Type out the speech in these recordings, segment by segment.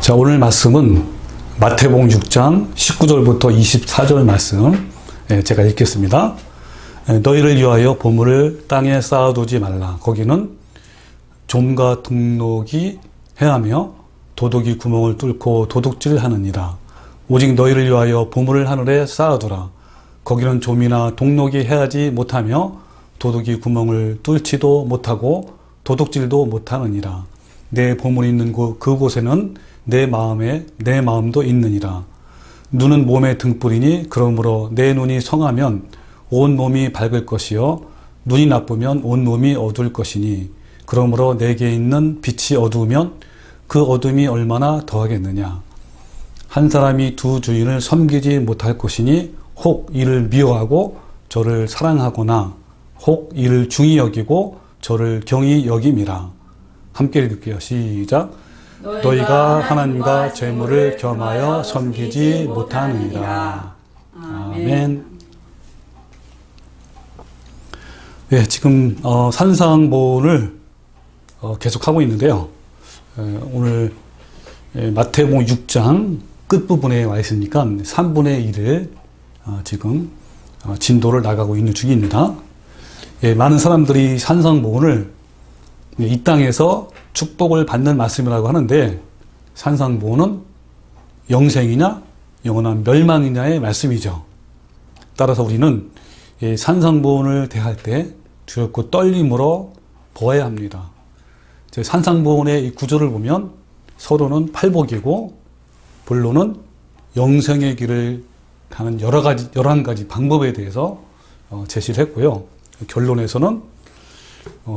자, 오늘 말씀은 마태복음 6장 19절부터 24절 말씀 제가 읽겠습니다. 너희를 위하여 보물을 땅에 쌓아두지 말라. 거기는 좀과 등록이 해하며 도둑이 구멍을 뚫고 도둑질하느니라. 오직 너희를 위하여 보물을 하늘에 쌓아두라. 거기는 좀이나 동록이 해하지 못하며 도둑이 구멍을 뚫지도 못하고 도둑질도 못하느니라. 내 보물이 있는 그곳에는 내 마음도 있느니라. 눈은 몸의 등불이니 그러므로 내 눈이 성하면 온 몸이 밝을 것이요 눈이 나쁘면 온 몸이 어두울 것이니 그러므로 내게 있는 빛이 어두우면 그 어둠이 얼마나 더하겠느냐. 한 사람이 두 주인을 섬기지 못할 것이니 혹 이를 미워하고 저를 사랑하거나 혹 이를 중히 여기고 저를 경히 여김이라. 함께 읽을게요. 시작. 너희가 하나님과 재물을 겸하여 섬기지 못하느니라. 아멘. 네, 지금 산상본을 계속하고 있는데요. 오늘 마태복음 6장 끝부분에 와 있으니까 3분의 1을 지금 진도를 나가고 있는 중입니다. 많은 사람들이 산상본을 이 땅에서 축복을 받는 말씀이라고 하는데 산상보는 영생이냐 영원한 멸망이냐의 말씀이죠. 따라서 우리는 산상보를 대할 때 두렵고 떨림으로 보아야 합니다. 산상보의 이 구조를 보면 서로는 팔복이고 본론은 영생의 길을 가는 여러 가지 방법에 대해서 제시를 했고요. 결론에서는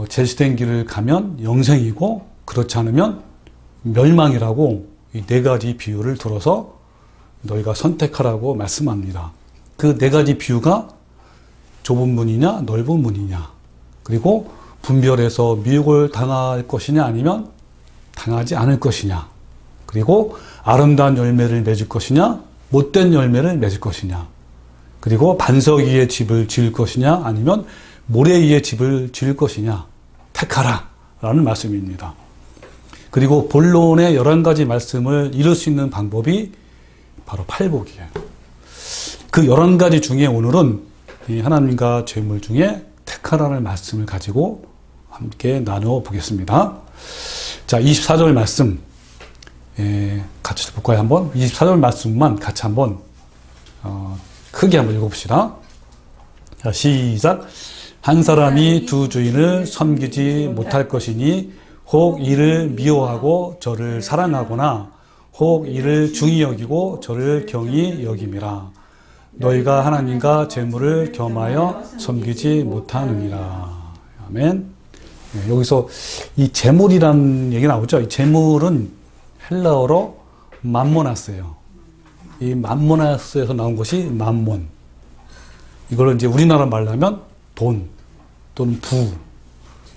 제시된 길을 가면 영생이고 그렇지 않으면 멸망이라고 이 네 가지 비유를 들어서 너희가 선택하라고 말씀합니다. 그 네 가지 비유가 좁은 문이냐 넓은 문이냐, 그리고 분별해서 미혹을 당할 것이냐 아니면 당하지 않을 것이냐, 그리고 아름다운 열매를 맺을 것이냐 못된 열매를 맺을 것이냐, 그리고 반석 위에 집을 지을 것이냐 아니면 모래 위에 집을 지을 것이냐 택하라 라는 말씀입니다. 그리고 본론의 11가지 말씀을 이룰 수 있는 방법이 바로 팔복이에요. 그 11가지 중에 오늘은 하나님과 재물 중에 택하라는 말씀을 가지고 함께 나누어 보겠습니다. 자, 24절 말씀 같이 볼까요? 한번 24절 말씀만 같이 한번 크게 한번 읽어봅시다. 자, 시작. 한 사람이 두 주인을 섬기지 못할 것이니 혹 이를 미워하고 저를 사랑하거나 혹 이를 중히 여기고 저를 경히 여김이라. 너희가 하나님과 재물을 겸하여 섬기지 못하느니라. 아멘. 여기서 이 재물이라는 얘기 나오죠. 이 재물은 헬라어로 맘모나스예요. 이 맘모나스에서 나온 것이 맘몬. 이걸 이제 우리나라 말로 하면 돈 또는 부,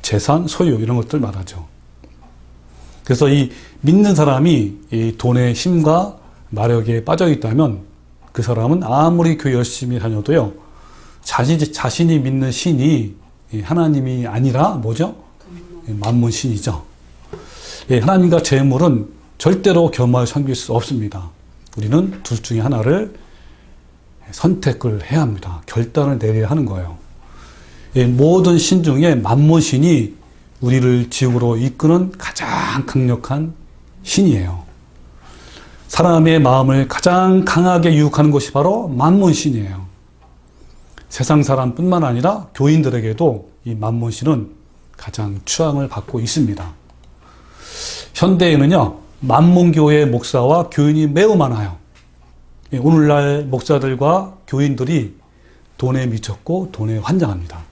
재산, 소유 이런 것들 말하죠. 그래서 이 믿는 사람이 이 돈의 힘과 마력에 빠져 있다면 그 사람은 아무리 교회 열심히 다녀도요, 자신이 믿는 신이 하나님이 아니라 뭐죠? 만몬 신이죠. 하나님과 재물은 절대로 겸하여 섬길 수 없습니다. 우리는 둘 중에 하나를 선택을 해야 합니다. 결단을 내려야 하는 거예요. 모든 신 중에 만몬신이 우리를 지옥으로 이끄는 가장 강력한 신이에요. 사람의 마음을 가장 강하게 유혹하는 것이 바로 만몬신이에요. 세상 사람뿐만 아니라 교인들에게도 이 만몬신은 가장 추앙을 받고 있습니다. 현대에는요, 만몬교회 목사와 교인이 매우 많아요. 오늘날 목사들과 교인들이 돈에 미쳤고 돈에 환장합니다.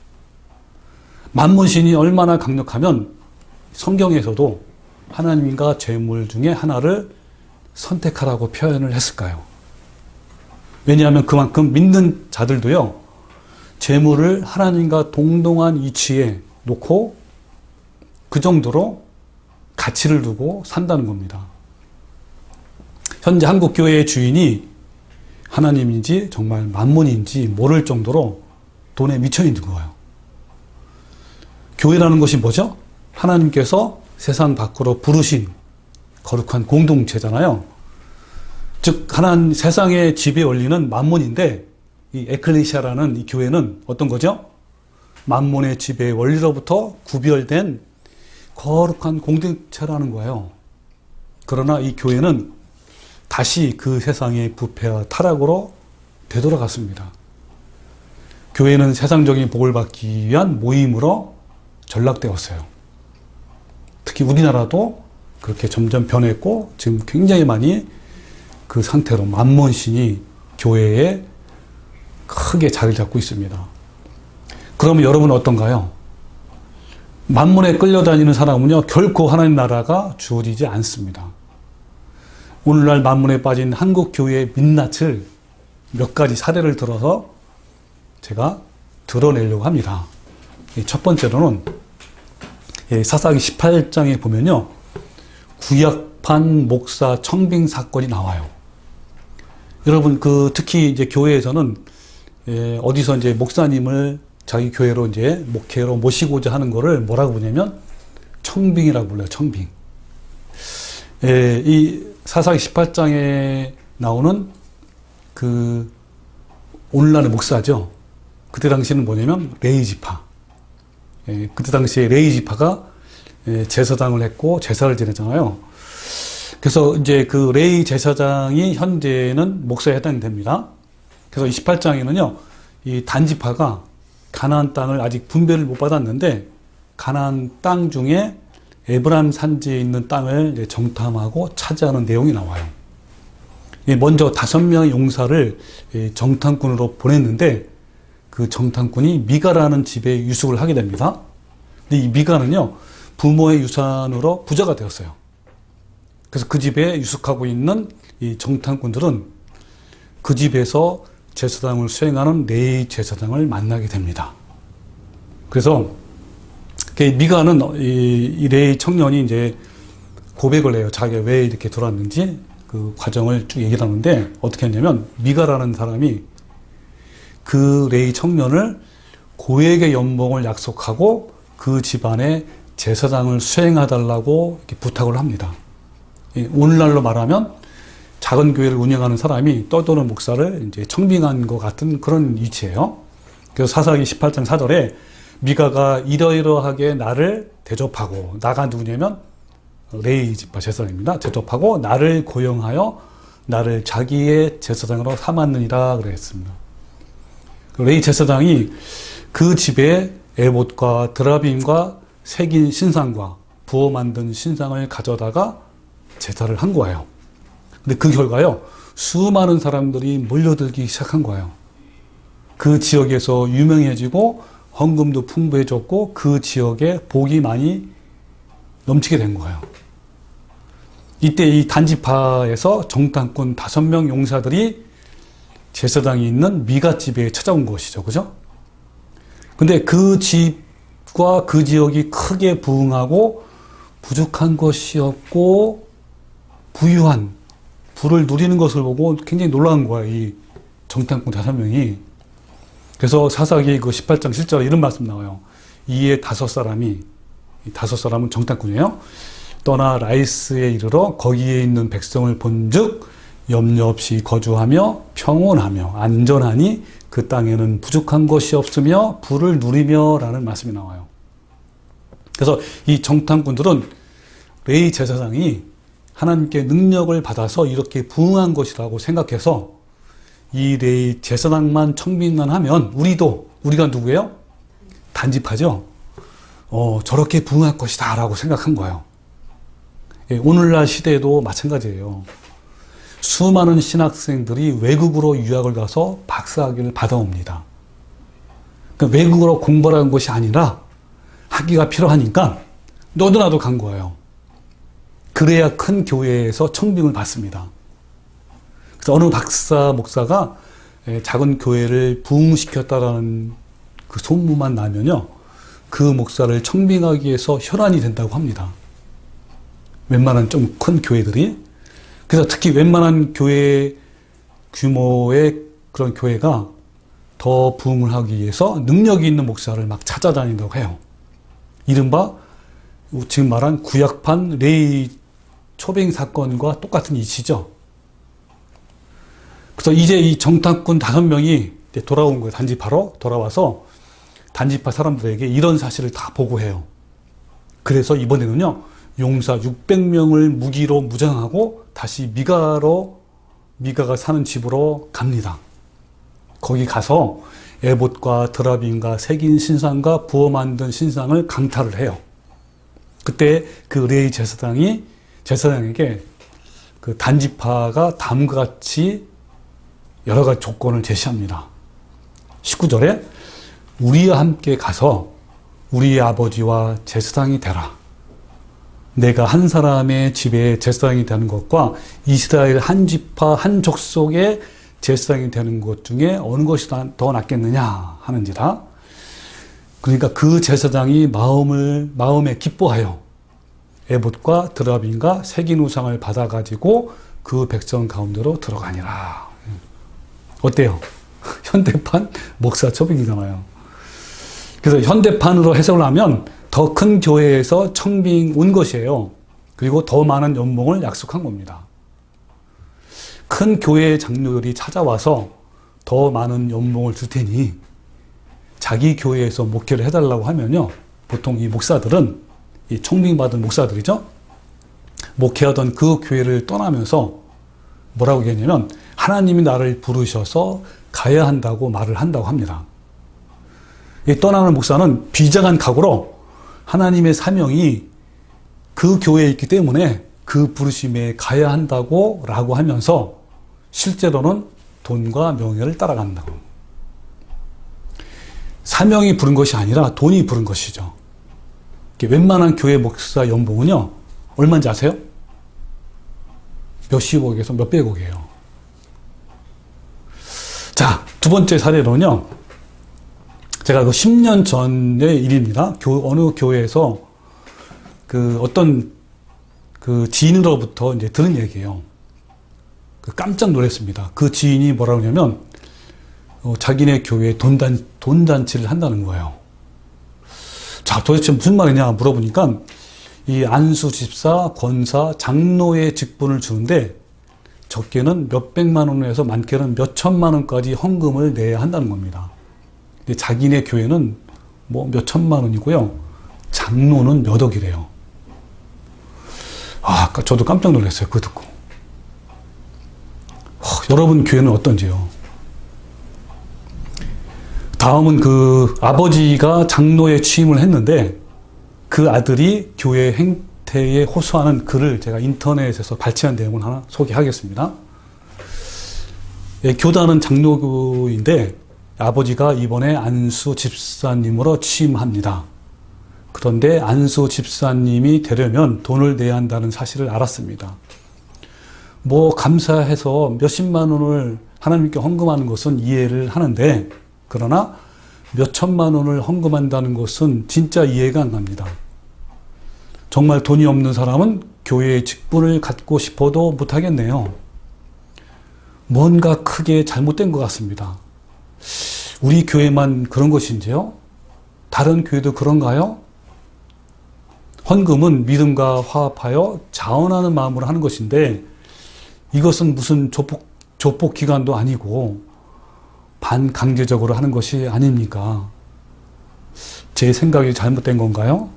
만몬신이 얼마나 강력하면 성경에서도 하나님과 재물 중에 하나를 선택하라고 표현을 했을까요? 왜냐하면 그만큼 믿는 자들도요, 재물을 하나님과 동등한 위치에 놓고 그 정도로 가치를 두고 산다는 겁니다. 현재 한국교회의 주인이 하나님인지 정말 만몬인지 모를 정도로 돈에 미쳐 있는 거예요. 교회라는 것이 뭐죠? 하나님께서 세상 밖으로 부르신 거룩한 공동체잖아요. 즉 하나님 세상의 지배 원리는 만몬인데 이 에클레시아라는 이 교회는 어떤 거죠? 만몬의 지배 원리로부터 구별된 거룩한 공동체라는 거예요. 그러나 이 교회는 다시 그 세상의 부패와 타락으로 되돌아갔습니다. 교회는 세상적인 복을 받기 위한 모임으로 전락되었어요. 특히 우리나라도 그렇게 점점 변했고 지금 굉장히 많이 그 상태로 만몬신이 교회에 크게 자리 잡고 있습니다. 그러면 여러분은 어떤가요? 만몬에 끌려다니는 사람은요, 결코 하나님 나라가 주어지지 않습니다. 오늘날 만몬에 빠진 한국 교회의 민낯을 몇 가지 사례를 들어서 제가 드러내려고 합니다. 첫 번째로는 사사기 18장에 보면요, 구약판 목사 청빙 사건이 나와요. 여러분, 특히 이제 교회에서는 어디서 이제 목사님을 자기 교회로 이제 목회로 모시고자 하는 거를 뭐라고 부르냐면 청빙이라고 불러요. 청빙. 이 사사기 18장에 나오는 그 오늘날의 목사죠. 그때 당시는 뭐냐면 레위 지파. 그때 당시에 레위 지파가 제사장을 했고 제사를 지냈잖아요. 그래서 이제 그 레위 제사장이 현재는 목사에 해당이 됩니다. 그래서 28장에는요, 이 단지파가 가나안 땅을 아직 분배를 못 받았는데 가나안 땅 중에 에브람 산지에 있는 땅을 정탐하고 차지하는 내용이 나와요. 먼저 5명의 용사를 정탐꾼으로 보냈는데 그 정탐꾼이 미가라는 집에 유숙을 하게 됩니다. 근데 이 미가는요, 부모의 유산으로 부자가 되었어요. 그래서 그 집에 유숙하고 있는 이 정탐꾼들은 그 집에서 제사장을 수행하는 레위 제사장을 만나게 됩니다. 그래서 미가는 이 레위 청년이 이제 고백을 해요. 자기가 왜 이렇게 돌아왔는지 그 과정을 쭉 얘기를 하는데 어떻게 했냐면 미가라는 사람이 그 레위 청년을 고액의 연봉을 약속하고 그 집안에 제사장을 수행해달라고 이렇게 부탁을 합니다. 오늘날로 말하면 작은 교회를 운영하는 사람이 떠도는 목사를 이제 청빙한 것 같은 그런 위치예요. 그래서 사사기 18장 4절에 미가가 이러이러하게 나를 대접하고, 나가 누구냐면 레위 지파 제사장입니다. 대접하고 나를 고용하여 나를 자기의 제사장으로 삼았느니라 그랬습니다. 레위 제사장이 그 집에 에봇과 드라빔과 새긴 신상과 부어 만든 신상을 가져다가 제사를 한 거예요. 근데 그 결과요, 수많은 사람들이 몰려들기 시작한 거예요. 그 지역에서 유명해지고 헌금도 풍부해졌고 그 지역에 복이 많이 넘치게 된 거예요. 이때 이 단지파에서 정탐꾼 5명 용사들이 제사장이 있는 미갓집에 찾아온 것이죠. 그죠? 근데 그 집과 그 지역이 크게 부흥하고 부족한 것이 없고 부유한 부를 누리는 것을 보고 굉장히 놀란 거야, 이 정탐꾼 5명이. 그래서 사사기 그 18장 7절에 이런 말씀 나와요. 이에 5사람이, 이 5사람은 정탐꾼이에요. 떠나 라이스에 이르러 거기에 있는 백성을 본즉 염려 없이 거주하며 평온하며 안전하니 그 땅에는 부족한 것이 없으며 부를 누리며 라는 말씀이 나와요. 그래서 이 정탐꾼들은 레위 제사장이 하나님께 능력을 받아서 이렇게 부흥한 것이라고 생각해서 이 레위 제사장만 청빙만 하면 우리가 누구예요? 단지파죠. 저렇게 부흥할 것이다 라고 생각한 거예요. 오늘날 시대에도 마찬가지예요. 수많은 신학생들이 외국으로 유학을 가서 박사학위를 받아옵니다. 그러니까 외국어로 공부를 한 것이 아니라 학위가 필요하니까 너도 나도 간 거예요. 그래야 큰 교회에서 청빙을 받습니다. 그래서 어느 박사 목사가 작은 교회를 부흥시켰다라는 그 소문만 나면요, 그 목사를 청빙하기 위해서 혈안이 된다고 합니다. 웬만한 좀 큰 교회들이. 그래서 특히 웬만한 교회 규모의 그런 교회가 더 부흥을 하기 위해서 능력이 있는 목사를 막 찾아다닌다고 해요. 이른바 지금 말한 구약판 레위 초빙 사건과 똑같은 이치죠. 그래서 이제 이 정탐꾼 5명이 돌아온 거예요. 단지파로 돌아와서 단지파 사람들에게 이런 사실을 다 보고해요. 그래서 이번에는요, 용사 600명을 무기로 무장하고 다시 미가가 사는 집으로 갑니다. 거기 가서 에봇과 드라빈과 색인 신상과 부어 만든 신상을 강탈을 해요. 그때 그 레이 제사장에게 그 단지파가 다음과 같이 여러 가지 조건을 제시합니다. 19절에 우리와 함께 가서 우리의 아버지와 제사장이 되라. 내가 한 사람의 집에 제사장이 되는 것과 이스라엘 한 지파 한 족속의 제사장이 되는 것 중에 어느 것이 더 낫겠느냐 하는지라. 그러니까 그 제사장이 마음에 기뻐하여 에봇과 드라빈과 색인 우상을 받아가지고 그 백성 가운데로 들어가니라. 어때요? 현대판 목사 초빙이잖아요. 그래서 현대판으로 해석을 하면 더 큰 교회에서 청빙 온 것이에요. 그리고 더 많은 연봉을 약속한 겁니다. 큰 교회의 장로들이 찾아와서 더 많은 연봉을 줄 테니 자기 교회에서 목회를 해달라고 하면요, 보통 이 목사들은, 이 청빙받은 목사들이죠, 목회하던 그 교회를 떠나면서 뭐라고 얘기하냐면 하나님이 나를 부르셔서 가야 한다고 말을 한다고 합니다. 이 떠나는 목사는 비장한 각오로 하나님의 사명이 그 교회에 있기 때문에 그 부르심에 가야 한다고 라고 하면서 실제로는 돈과 명예를 따라간다고. 사명이 부른 것이 아니라 돈이 부른 것이죠. 웬만한 교회 목사 연봉은요, 얼마인지 아세요? 몇십억에서 몇백억이에요. 자, 두 번째 사례로는요, 제가 그 10년 전의 일입니다. 어느 교회에서 어떤 지인으로부터 이제 들은 얘기예요. 깜짝 놀랐습니다. 그 지인이 뭐라고 하냐면, 자기네 교회에 돈잔치를 한다는 거예요. 자, 도대체 무슨 말이냐 물어보니까, 이 안수 집사, 권사, 장로의 직분을 주는데, 적게는 몇백만 원에서 많게는 몇천만 원까지 헌금을 내야 한다는 겁니다. 근데 자기네 교회는 뭐 몇천만 원이고요, 장로는 몇 억이래요. 저도 깜짝 놀랐어요. 그거 듣고. 여러분 교회는 어떤지요? 다음은 그 아버지가 장로에 취임을 했는데 그 아들이 교회 행태에 호소하는 글을 제가 인터넷에서 발췌한 내용을 하나 소개하겠습니다. 교단은 장로교인데 아버지가 이번에 안수 집사님으로 취임합니다. 그런데 안수 집사님이 되려면 돈을 내야 한다는 사실을 알았습니다. 감사해서 몇십만 원을 하나님께 헌금하는 것은 이해를 하는데, 그러나 몇천만 원을 헌금한다는 것은 진짜 이해가 안 갑니다. 정말 돈이 없는 사람은 교회의 직분을 갖고 싶어도 못하겠네요. 뭔가 크게 잘못된 것 같습니다. 우리 교회만 그런 것인지요? 다른 교회도 그런가요? 헌금은 믿음과 화합하여 자원하는 마음으로 하는 것인데, 이것은 무슨 조폭 기관도 아니고 반강제적으로 하는 것이 아닙니까? 제 생각이 잘못된 건가요?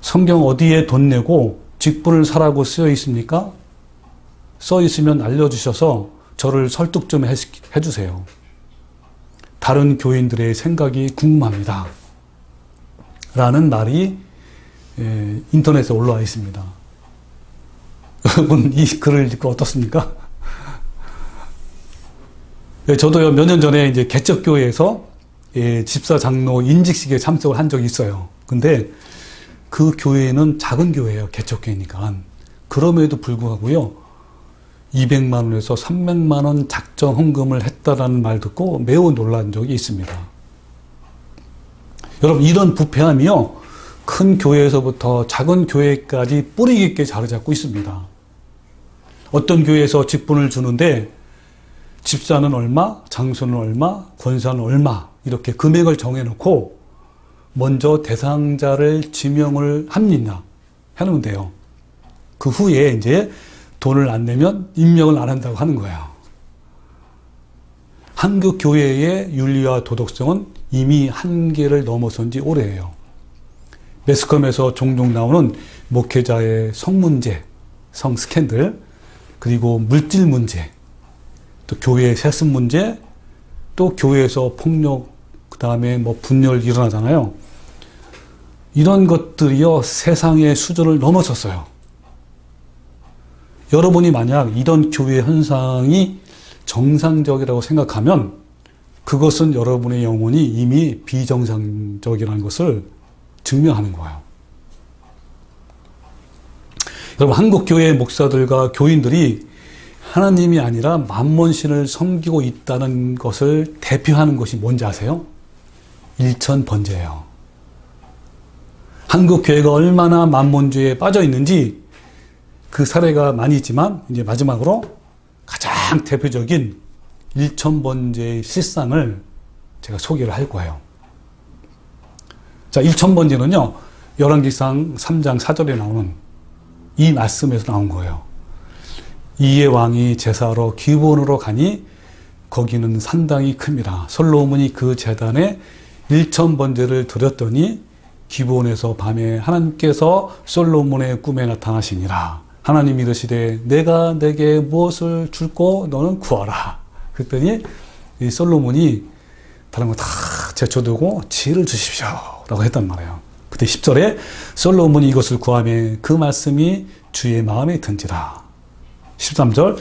성경 어디에 돈 내고 직분을 사라고 쓰여 있습니까? 써 있으면 알려주셔서 저를 설득 좀 해주세요. 다른 교인들의 생각이 궁금합니다. 라는 말이 인터넷에 올라와 있습니다. 여러분 이 글을 읽고 어떻습니까? 저도요, 몇 년 전에 이제 개척교회에서 집사 장로 인직식에 참석을 한 적이 있어요. 근데 그 교회는 작은 교회예요. 개척교회니까. 그럼에도 불구하고요, 200만 원에서 300만 원 작정 헌금을 했다라는 말 듣고 매우 놀란 적이 있습니다. 여러분, 이런 부패함이요, 큰 교회에서부터 작은 교회까지 뿌리 깊게 자리 잡고 있습니다. 어떤 교회에서 직분을 주는데 집사는 얼마, 장소는 얼마, 권사는 얼마, 이렇게 금액을 정해놓고 먼저 대상자를 지명을 합니다. 해놓으면 돼요. 그 후에 이제 돈을 안 내면 임명을 안 한다고 하는 거예요. 한국 교회의 윤리와 도덕성은 이미 한계를 넘어선 지 오래예요. 매스컴에서 종종 나오는 목회자의 성 문제, 성 스캔들, 그리고 물질 문제, 또 교회의 세습 문제, 또 교회에서 폭력, 그 다음에 뭐 분열 일어나잖아요. 이런 것들이요, 세상의 수준을 넘어섰어요. 여러분이 만약 이런 교회 현상이 정상적이라고 생각하면 그것은 여러분의 영혼이 이미 비정상적이라는 것을 증명하는 거예요. 여러분, 한국 교회 목사들과 교인들이 하나님이 아니라 만몬신을 섬기고 있다는 것을 대표하는 것이 뭔지 아세요? 일천번제예요. 한국 교회가 얼마나 만몬주의에 빠져 있는지 그 사례가 많이 있지만 이제 마지막으로 가장 대표적인 일천번제의 실상을 제가 소개를 할 거예요. 자, 일천번제는요, 열왕기상 3장 4절에 나오는 이 말씀에서 나온 거예요. 이에 왕이 제사하러 기브온으로 가니 거기는 산당이 큽니다. 솔로몬이 그 제단에 일천번제를 드렸더니 기브온에서 밤에 하나님께서 솔로몬의 꿈에 나타나시니라. 하나님이 이르시되 내가 내게 무엇을 줄고 너는 구하라. 그랬더니 이 솔로몬이 다른 거 다 제쳐두고 지혜를 주십시오 라고 했단 말이에요. 그때 10절에 솔로몬이 이것을 구하며 그 말씀이 주의 마음에 든지라. 13절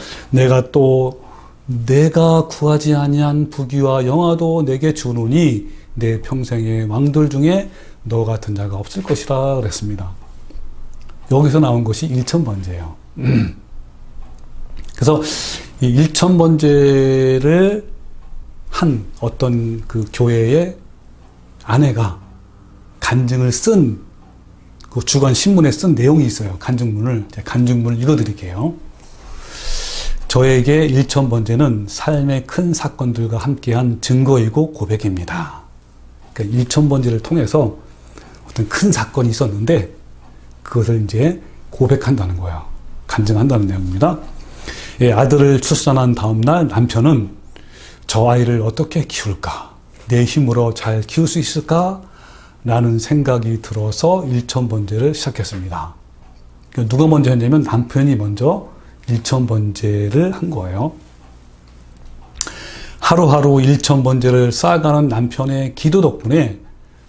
내가 구하지 아니한 부귀와 영화도 내게 주노니 내 평생의 왕들 중에 너 같은 자가 없을 것이라 그랬습니다. 여기서 나온 것이 일천번제예요. 그래서 이 일천번제를 한 어떤 그 교회의 아내가 간증을 쓴 그 주간 신문에 쓴 내용이 있어요. 간증문을 읽어드릴게요. 저에게 일천번제는 삶의 큰 사건들과 함께한 증거이고 고백입니다. 그러니까 일천번제를 통해서 어떤 큰 사건이 있었는데 그것을 이제 고백한다는 거예요. 간증한다는 내용입니다. 예, 아들을 출산한 다음 날 남편은 저 아이를 어떻게 키울까? 내 힘으로 잘 키울 수 있을까? 라는 생각이 들어서 일천번제를 시작했습니다. 그러니까 누가 먼저 했냐면 남편이 먼저 일천번제를 한 거예요. 하루하루 일천번제를 쌓아가는 남편의 기도 덕분에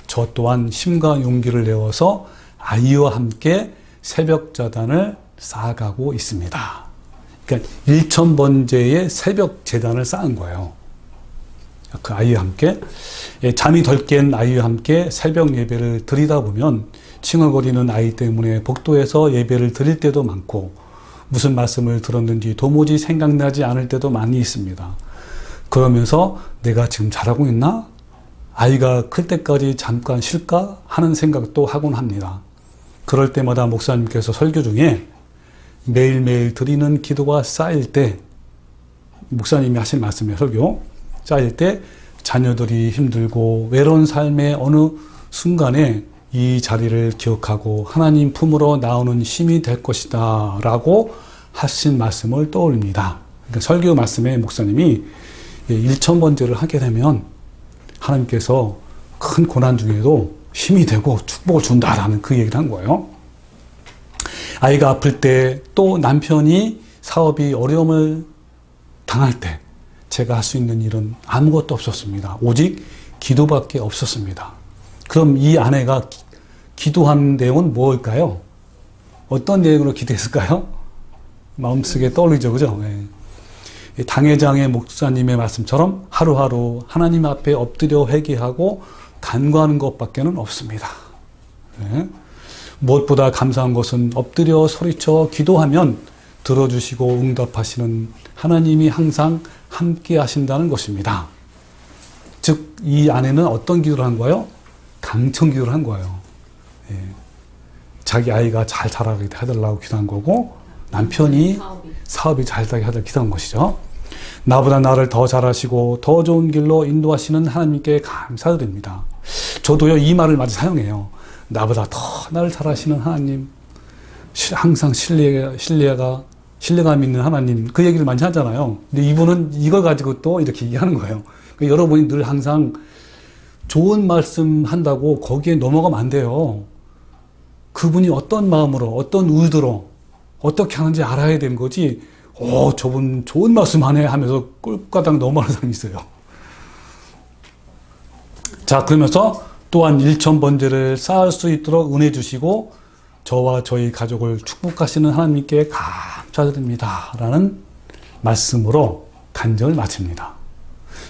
저 또한 힘과 용기를 내어서 아이와 함께 새벽자단을 쌓아가고 있습니다. 그러니까 일천번제의 새벽재단을 쌓은 거예요. 그 아이와 함께 잠이 덜 깬 아이와 함께 새벽 예배를 드리다 보면 칭얼거리는 아이 때문에 복도에서 예배를 드릴 때도 많고 무슨 말씀을 들었는지 도무지 생각나지 않을 때도 많이 있습니다. 그러면서 내가 지금 잘하고 있나? 아이가 클 때까지 잠깐 쉴까? 하는 생각도 하곤 합니다. 그럴 때마다 목사님께서 설교 중에 매일매일 드리는 기도가 쌓일 때 목사님이 하신 말씀이에요. 설교 쌓일 때 자녀들이 힘들고 외로운 삶의 어느 순간에 이 자리를 기억하고 하나님 품으로 나오는 힘이 될 것이다 라고 하신 말씀을 떠올립니다. 그러니까 설교 말씀에 목사님이 일천번제를 하게 되면 하나님께서 큰 고난 중에도 힘이 되고 축복을 준다라는 그 얘기를 한 거예요. 아이가 아플 때 또 남편이 사업이 어려움을 당할 때 제가 할 수 있는 일은 아무것도 없었습니다. 오직 기도밖에 없었습니다. 그럼 이 아내가 기도한 내용은 뭘까요? 어떤 내용으로 기도했을까요? 마음속에 떠올리죠, 그죠? 네. 당회장의 목사님의 말씀처럼 하루하루 하나님 앞에 엎드려 회개하고 간구하는 것밖에는 없습니다. 네. 무엇보다 감사한 것은 엎드려 소리쳐 기도하면 들어주시고 응답하시는 하나님이 항상 함께 하신다는 것입니다. 즉, 이 아내는 어떤 기도를 한 거예요? 강청 기도를 한 거예요. 예. 자기 아이가 잘 자라게 해달라고 기도한 거고, 남편이 사업이 잘 되게 해달라고 기도한 것이죠. 나보다 나를 더 잘하시고 더 좋은 길로 인도하시는 하나님께 감사드립니다. 저도요, 이 말을 많이 사용해요. 나보다 더 나를 잘하시는 하나님, 항상 신뢰감 있는 하나님, 그 얘기를 많이 하잖아요. 근데 이분은 이걸 가지고 또 이렇게 얘기하는 거예요. 그러니까 여러분이 늘 항상 좋은 말씀 한다고 거기에 넘어가면 안 돼요. 그분이 어떤 마음으로, 어떤 의도로, 어떻게 하는지 알아야 되는 거지, 저분 좋은 말씀 하네 하면서 꿀가닥 넘어가는 사람이 있어요. 자, 그러면서 또한 일천번제를 쌓을 수 있도록 은혜 주시고 저와 저희 가족을 축복하시는 하나님께 감사드립니다 라는 말씀으로 간증을 마칩니다.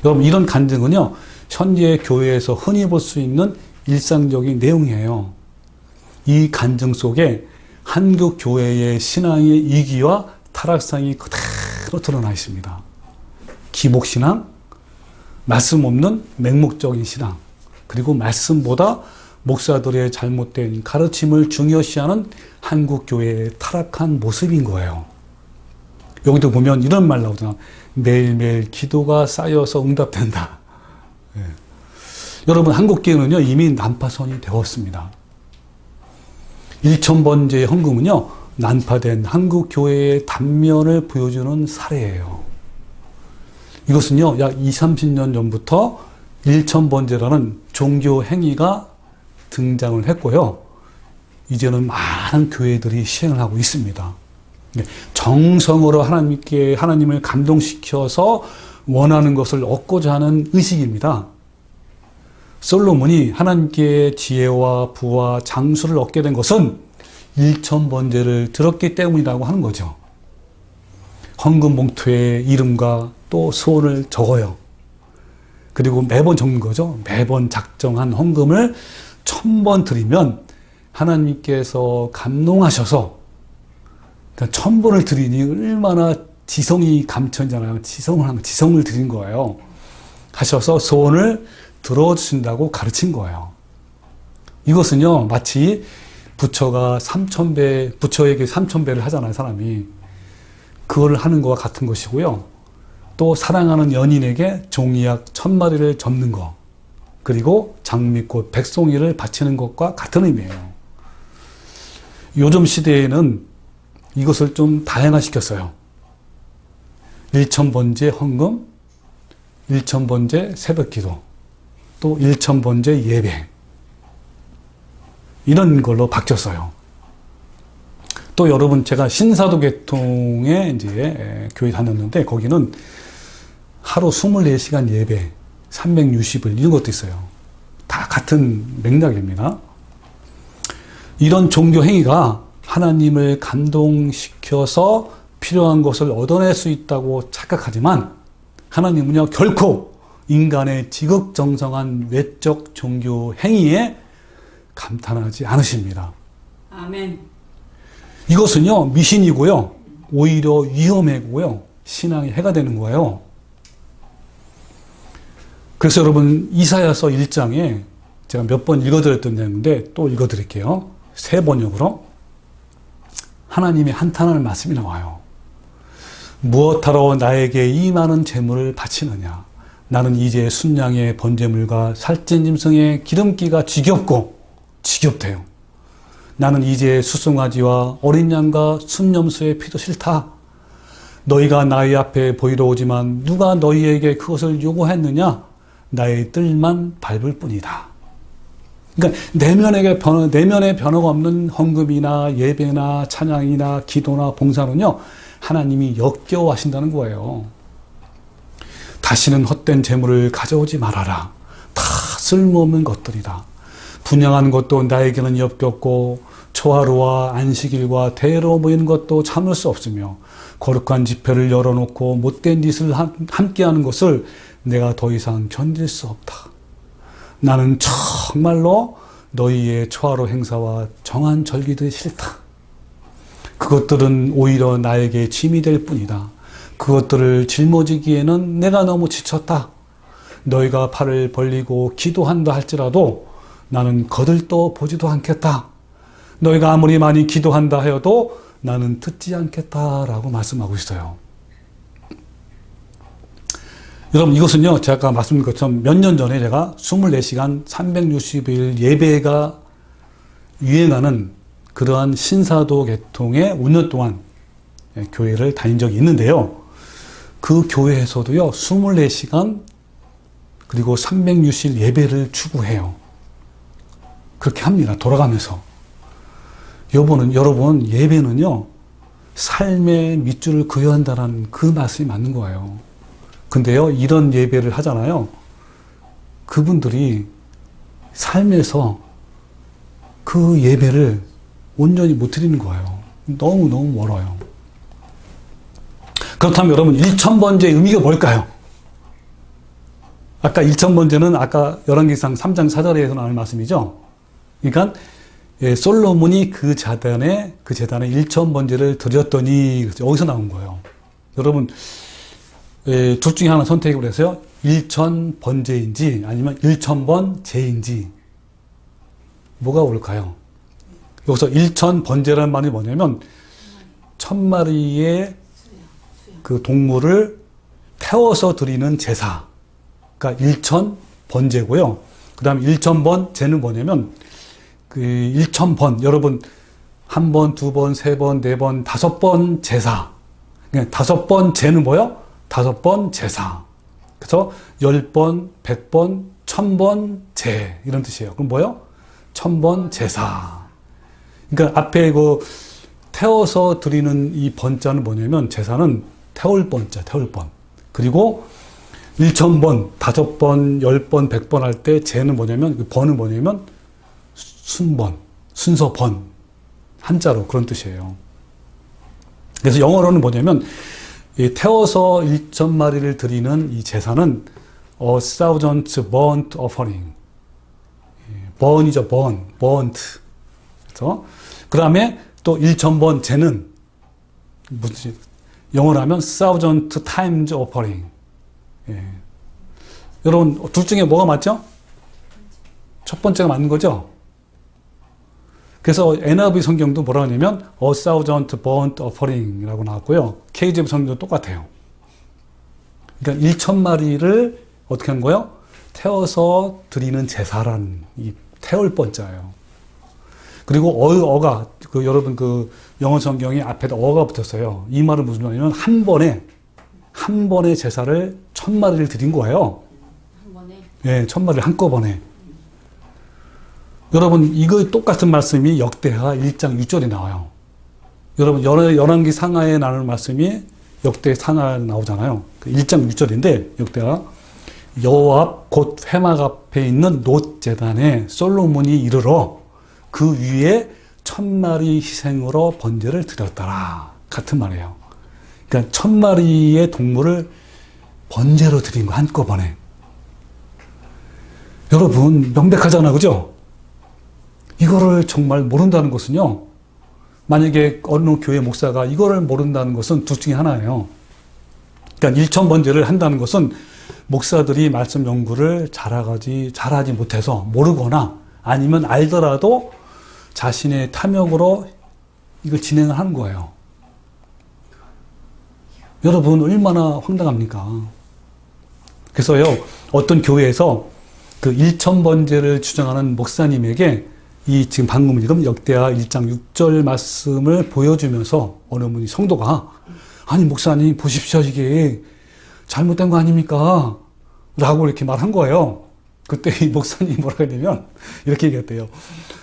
여러분, 이런 간증은요, 현재 교회에서 흔히 볼 수 있는 일상적인 내용이에요. 이 간증 속에 한국 교회의 신앙의 이기와 타락상이 그대로 드러나 있습니다. 기복신앙, 말씀 없는 맹목적인 신앙, 그리고 말씀보다 목사들의 잘못된 가르침을 중요시하는 한국 교회의 타락한 모습인 거예요. 여기도 보면 이런 말 나오잖아. 매일매일 기도가 쌓여서 응답된다. 예. 여러분, 한국 교회는요 이미 난파선이 되었습니다. 일천번제의 헌금은요 난파된 한국 교회의 단면을 보여주는 사례예요. 이것은요 약 20-30년 전부터 일천번제라는 종교 행위가 등장을 했고요. 이제는 많은 교회들이 시행을 하고 있습니다. 정성으로 하나님을 감동시켜서 원하는 것을 얻고자 하는 의식입니다. 솔로몬이 하나님께 지혜와 부와 장수를 얻게 된 것은 일천번제를 들었기 때문이라고 하는 거죠. 헌금 봉투에 이름과 또 소원을 적어요. 그리고 매번 적는 거죠. 매번 작정한 헌금을 1000번 드리면 하나님께서 감동하셔서, 그러니까 1000번을 드리니 얼마나 지성이 감천이잖아요. 지성을 드린 거예요. 하셔서 소원을 들어주신다고 가르친 거예요. 이것은요 마치 부처가 3000배, 부처에게 3000배를 하잖아요, 사람이. 그걸 하는 것과 같은 것이고요. 또 사랑하는 연인에게 종이약 1000마리를 접는 것, 그리고 장미꽃, 백송이를 바치는 것과 같은 의미예요. 요즘 시대에는 이것을 좀 다양화시켰어요. 일천번제 헌금, 일천번제 새벽기도, 또 일천번제 예배, 이런 걸로 바뀌었어요. 또 여러분, 제가 신사도 계통에 이제 교회 다녔는데 거기는 하루 24시간 예배, 360일 이런 것도 있어요. 다 같은 맥락입니다. 이런 종교 행위가 하나님을 감동시켜서 필요한 것을 얻어낼 수 있다고 착각하지만 하나님은요 결코 인간의 지극정성한 외적 종교 행위에 감탄하지 않으십니다. 아멘. 이것은요 미신이고요, 오히려 위험하고요, 신앙에 해가 되는 거예요. 그래서 여러분, 이사야서 1장에 제가 몇 번 읽어드렸던 내용인데 또 읽어드릴게요. 새 번역으로. 하나님의 한탄하는 말씀이 나와요. 무엇하러 나에게 이 많은 재물을 바치느냐? 나는 이제 순양의 번제물과 살찐 짐승의 기름기가 지겹대요. 나는 이제 수송아지와 어린 양과 순염소의 피도 싫다. 너희가 나의 앞에 보이러 오지만 누가 너희에게 그것을 요구했느냐? 나의 뜰만 밟을 뿐이다. 그러니까 내면의 변화가 없는 헌금이나 예배나 찬양이나 기도나 봉사는요 하나님이 역겨워하신다는 거예요. 다시는 헛된 재물을 가져오지 말아라. 다 쓸모없는 것들이다. 분양하는 것도 나에게는 역겹고 초하루와 안식일과 대회로 모이는 것도 참을 수 없으며 거룩한 집회를 열어놓고 못된 짓을 함께하는 것을 내가 더 이상 견딜 수 없다. 나는 정말로 너희의 초하루 행사와 정한 절기들이 싫다. 그것들은 오히려 나에게 짐이 될 뿐이다. 그것들을 짊어지기에는 내가 너무 지쳤다. 너희가 팔을 벌리고 기도한다 할지라도 나는 거들떠 보지도 않겠다. 너희가 아무리 많이 기도한다 하여도 나는 듣지 않겠다라고 말씀하고 있어요. 여러분, 이것은요 제가 아까 말씀드린 것처럼 몇 년 전에 제가 24시간 360일 예배가 유행하는 그러한 신사도 계통의 5년 동안 교회를 다닌 적이 있는데요. 그 교회에서도요, 24시간 그리고 360일 예배를 추구해요. 그렇게 합니다. 돌아가면서. 여러분, 예배는요, 삶의 밑줄을 그어야 한다는 그 말씀이 맞는 거예요. 근데요, 이런 예배를 하잖아요. 그분들이 삶에서 그 예배를 온전히 못 드리는 거예요. 너무너무 멀어요. 그렇다면 여러분, 일천번제의 의미가 뭘까요? 아까 일천번제는 아까 열왕기상 3장 4절에서 나오는 말씀이죠. 그러니까 솔로몬이 그 재단에 일천번제를 드렸더니 여기서 나온 거예요. 여러분, 둘 중에 하나 선택을 해서요. 일천번제인지 아니면 일천번제인지 뭐가 옳을까요? 여기서 일천번제라는 말이 뭐냐면 1000마리의 그 동물을 태워서 드리는 제사. 그러니까 일천번제고요. 그 다음에 일천번제는 뭐냐면 그 1000번, 여러분, 1번, 2번, 3번, 4번, 5번 제사. 그러니까 5번 제는 뭐요? 5번 제사. 그래서 10번, 100번, 1000번 제. 이런 뜻이에요. 그럼 뭐요? 1000번 제사. 그러니까 앞에 그 태워서 드리는 이 번자는 뭐냐면 제사는 태울 번자, 태울 번. 그리고 1000번, 5번, 10번, 100번 할 때 제는 뭐냐면, 그 번은 뭐냐면 순번, 순서 번. 한자로 그런 뜻이에요. 그래서 영어로는 뭐냐면 태워서 1000마리를 드리는 이 제사는 a thousand burnt offering. 번이죠, burnt. 그래서 그 다음에 또 1000번 제는 무슨 영어로 하면 thousand times offering. 여러분, 둘 중에 뭐가 맞죠? 첫 번째가 맞는 거죠? 그래서 NIV 성경도 뭐라 하냐면 a thousand burnt offering이라고 나왔고요. KJV 성경도 똑같아요. 그러니까 1000마리를 어떻게 한 거예요? 태워서 드리는 제사라는 이 태울 번자예요. 그리고 어가 여러분 그 영어 성경에 앞에다 어가 붙었어요. 이 말은 무슨 말이냐면 한 번에 제사를 1000마리를 드린 거예요. 한 번에? 예, 1000마리를 한꺼번에. 여러분, 이거 똑같은 말씀이 역대하 1장 6절에 나와요. 여러분, 열왕기 상하에 나오는 말씀이 역대 상하에 나오잖아요. 1장 6절인데, 역대하 여호와 앞 곧 회막 앞에 있는 놋 제단에 솔로몬이 이르러 그 위에 1000마리 희생으로 번제를 드렸더라. 같은 말이에요. 그러니까 1000마리의 동물을 번제로 드린 거 한꺼번에. 여러분, 명백하잖아, 그죠? 이거를 정말 모른다는 것은요, 만약에 어느 교회 목사가 이거를 모른다는 것은 둘 중에 하나예요. 그러니까 1000번제를 한다는 것은 목사들이 말씀 연구를 잘하지 못해서 모르거나 아니면 알더라도 자신의 탐욕으로 이걸 진행을 하는 거예요. 여러분, 얼마나 황당합니까? 그래서요, 어떤 교회에서 그 1000번제를 주장하는 목사님에게 이 지금 방금 읽은 역대하 1장 6절 말씀을 보여주면서 어느 분이 성도가 아니 목사님 보십시오, 이게 잘못된 거 아닙니까? 라고 이렇게 말한 거예요. 그때 이 목사님이 뭐라고 했냐면 이렇게 얘기했대요.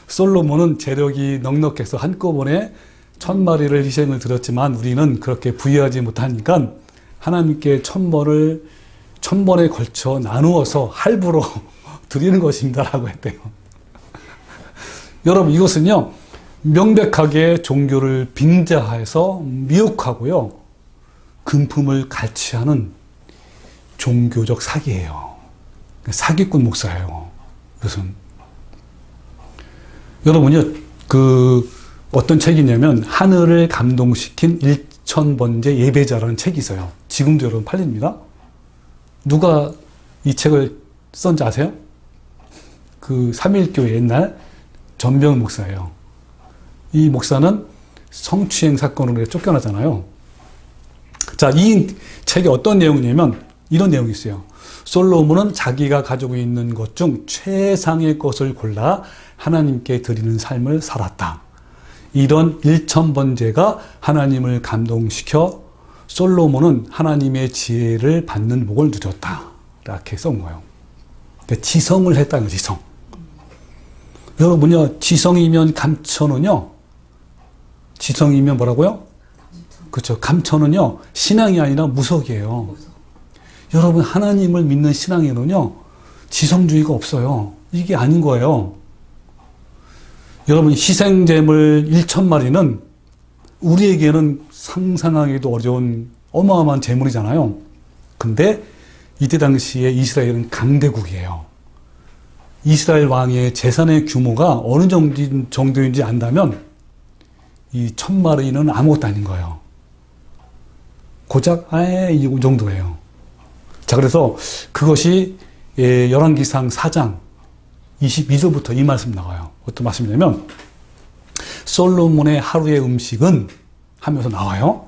솔로몬은 재력이 넉넉해서 한꺼번에 1000마리를 희생을 드렸지만 우리는 그렇게 부유하지 못하니까 하나님께 1000번에 걸쳐 나누어서 할부로 드리는 것입니다 라고 했대요. 여러분, 이것은요, 명백하게 종교를 빙자해서 미혹하고요, 금품을 갈취하는 종교적 사기예요. 사기꾼 목사예요. 이것은. 여러분요, 어떤 책이냐면, 하늘을 감동시킨 1000번제 예배자라는 책이 있어요. 지금도 여러분 팔립니다. 누가 이 책을 썼는지 아세요? 그 3.1교회 옛날 전병 목사예요. 이 목사는 성추행 사건으로 쫓겨나잖아요. 자, 이 책에 어떤 내용이냐면 이런 내용이 있어요. 솔로몬은 자기가 가지고 있는 것 중 최상의 것을 골라 하나님께 드리는 삶을 살았다. 이런 일천번제가 하나님을 감동시켜 솔로몬은 하나님의 지혜를 받는 복을 누렸다. 이렇게 써온 거예요. 그러니까 지성을 했다는 거예요, 지성. 여러분요, 지성이면 감천은요, 지성이면 뭐라고요? 그렇죠. 감천은요, 신앙이 아니라 무속이에요. 여러분, 하나님을 믿는 신앙에는요, 지성주의가 없어요. 이게 아닌 거예요. 여러분, 희생제물 1,000마리는 우리에게는 상상하기도 어려운 어마어마한 제물이잖아요. 근데 이때 당시에 이스라엘은 강대국이에요. 이스라엘 왕의 재산의 규모가 어느 정도인지 안다면 이 1,000마리는 아무것도 아닌 거예요. 고작 이 정도예요. 자, 그래서 그것이 열왕기상 4장 22절부터 이 말씀 나와요. 어떤 말씀이냐면 솔로몬의 하루의 음식은 하면서 나와요.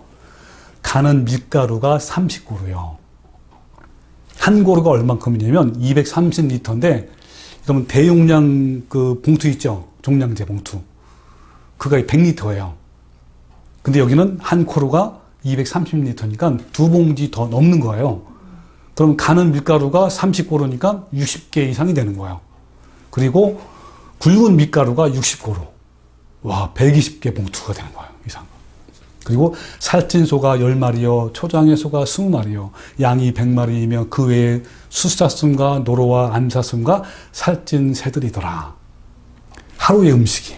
가는 밀가루가 30고루요. 한 고루가 얼만큼이냐면 230리터인데, 그러면 대용량 그 봉투 있죠? 종량제 봉투. 그가 100리터예요. 근데 여기는 한 고루가 230리터니까 두 봉지 더 넘는 거예요. 그럼 가는 밀가루가 30고루니까 60개 이상이 되는 거예요. 그리고 굵은 밀가루가 60고루. 와, 120개 봉투가 되는 거예요, 이상. 그리고 살찐 소가 10마리요, 초장의 소가 20마리요, 양이 100마리이며 그 외에 숫사슴과 노로와 암사슴과 살찐 새들이더라. 하루의 음식이.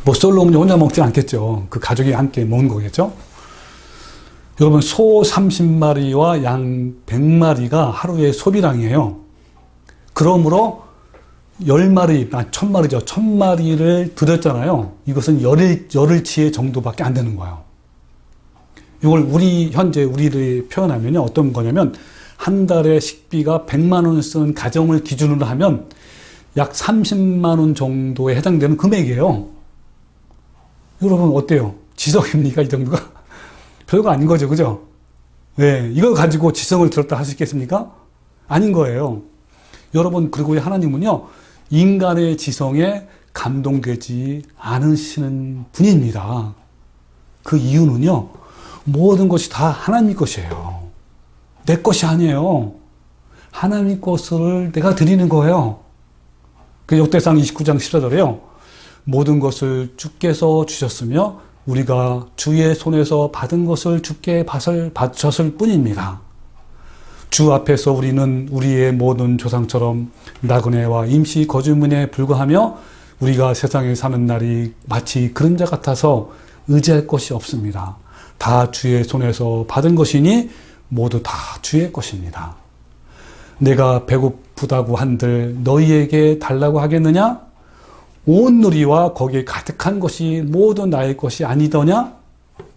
뭐 솔로몬이 혼자 먹지 않겠죠. 그 가족이 함께 먹는 거겠죠. 여러분, 소 30마리와 양 100마리가 하루의 소비량이에요. 그러므로 10마리, 1000마리죠. 1000마리를 드렸잖아요. 이것은 열흘치의 정도밖에 안 되는 거예요. 이걸 현재 우리를 표현하면요. 어떤 거냐면, 한 달에 식비가 100만 원 쓰는 가정을 기준으로 하면 약 30만 원 정도에 해당되는 금액이에요. 여러분, 어때요? 지성입니까? 이 정도가? 별거 아닌 거죠. 그죠? 네. 이걸 가지고 지성을 들었다 할 수 있겠습니까? 아닌 거예요. 여러분, 그리고 하나님은요, 인간의 지성에 감동되지 않으시는 분입니다. 그 이유는요, 모든 것이 다 하나님 것이에요. 내 것이 아니에요. 하나님 것을 내가 드리는 거예요. 그 역대상 29장 14절에요. 모든 것을 주께서 주셨으며 우리가 주의 손에서 받은 것을 주께 바쳤을 뿐입니다. 주 앞에서 우리는 우리의 모든 조상처럼 나그네와 임시 거주민에 불과하며 우리가 세상에 사는 날이 마치 그림자 같아서 의지할 것이 없습니다. 다 주의 손에서 받은 것이니 모두 다 주의 것입니다. 내가 배고프다고 한들 너희에게 달라고 하겠느냐? 온 누리와 거기에 가득한 것이 모두 나의 것이 아니더냐?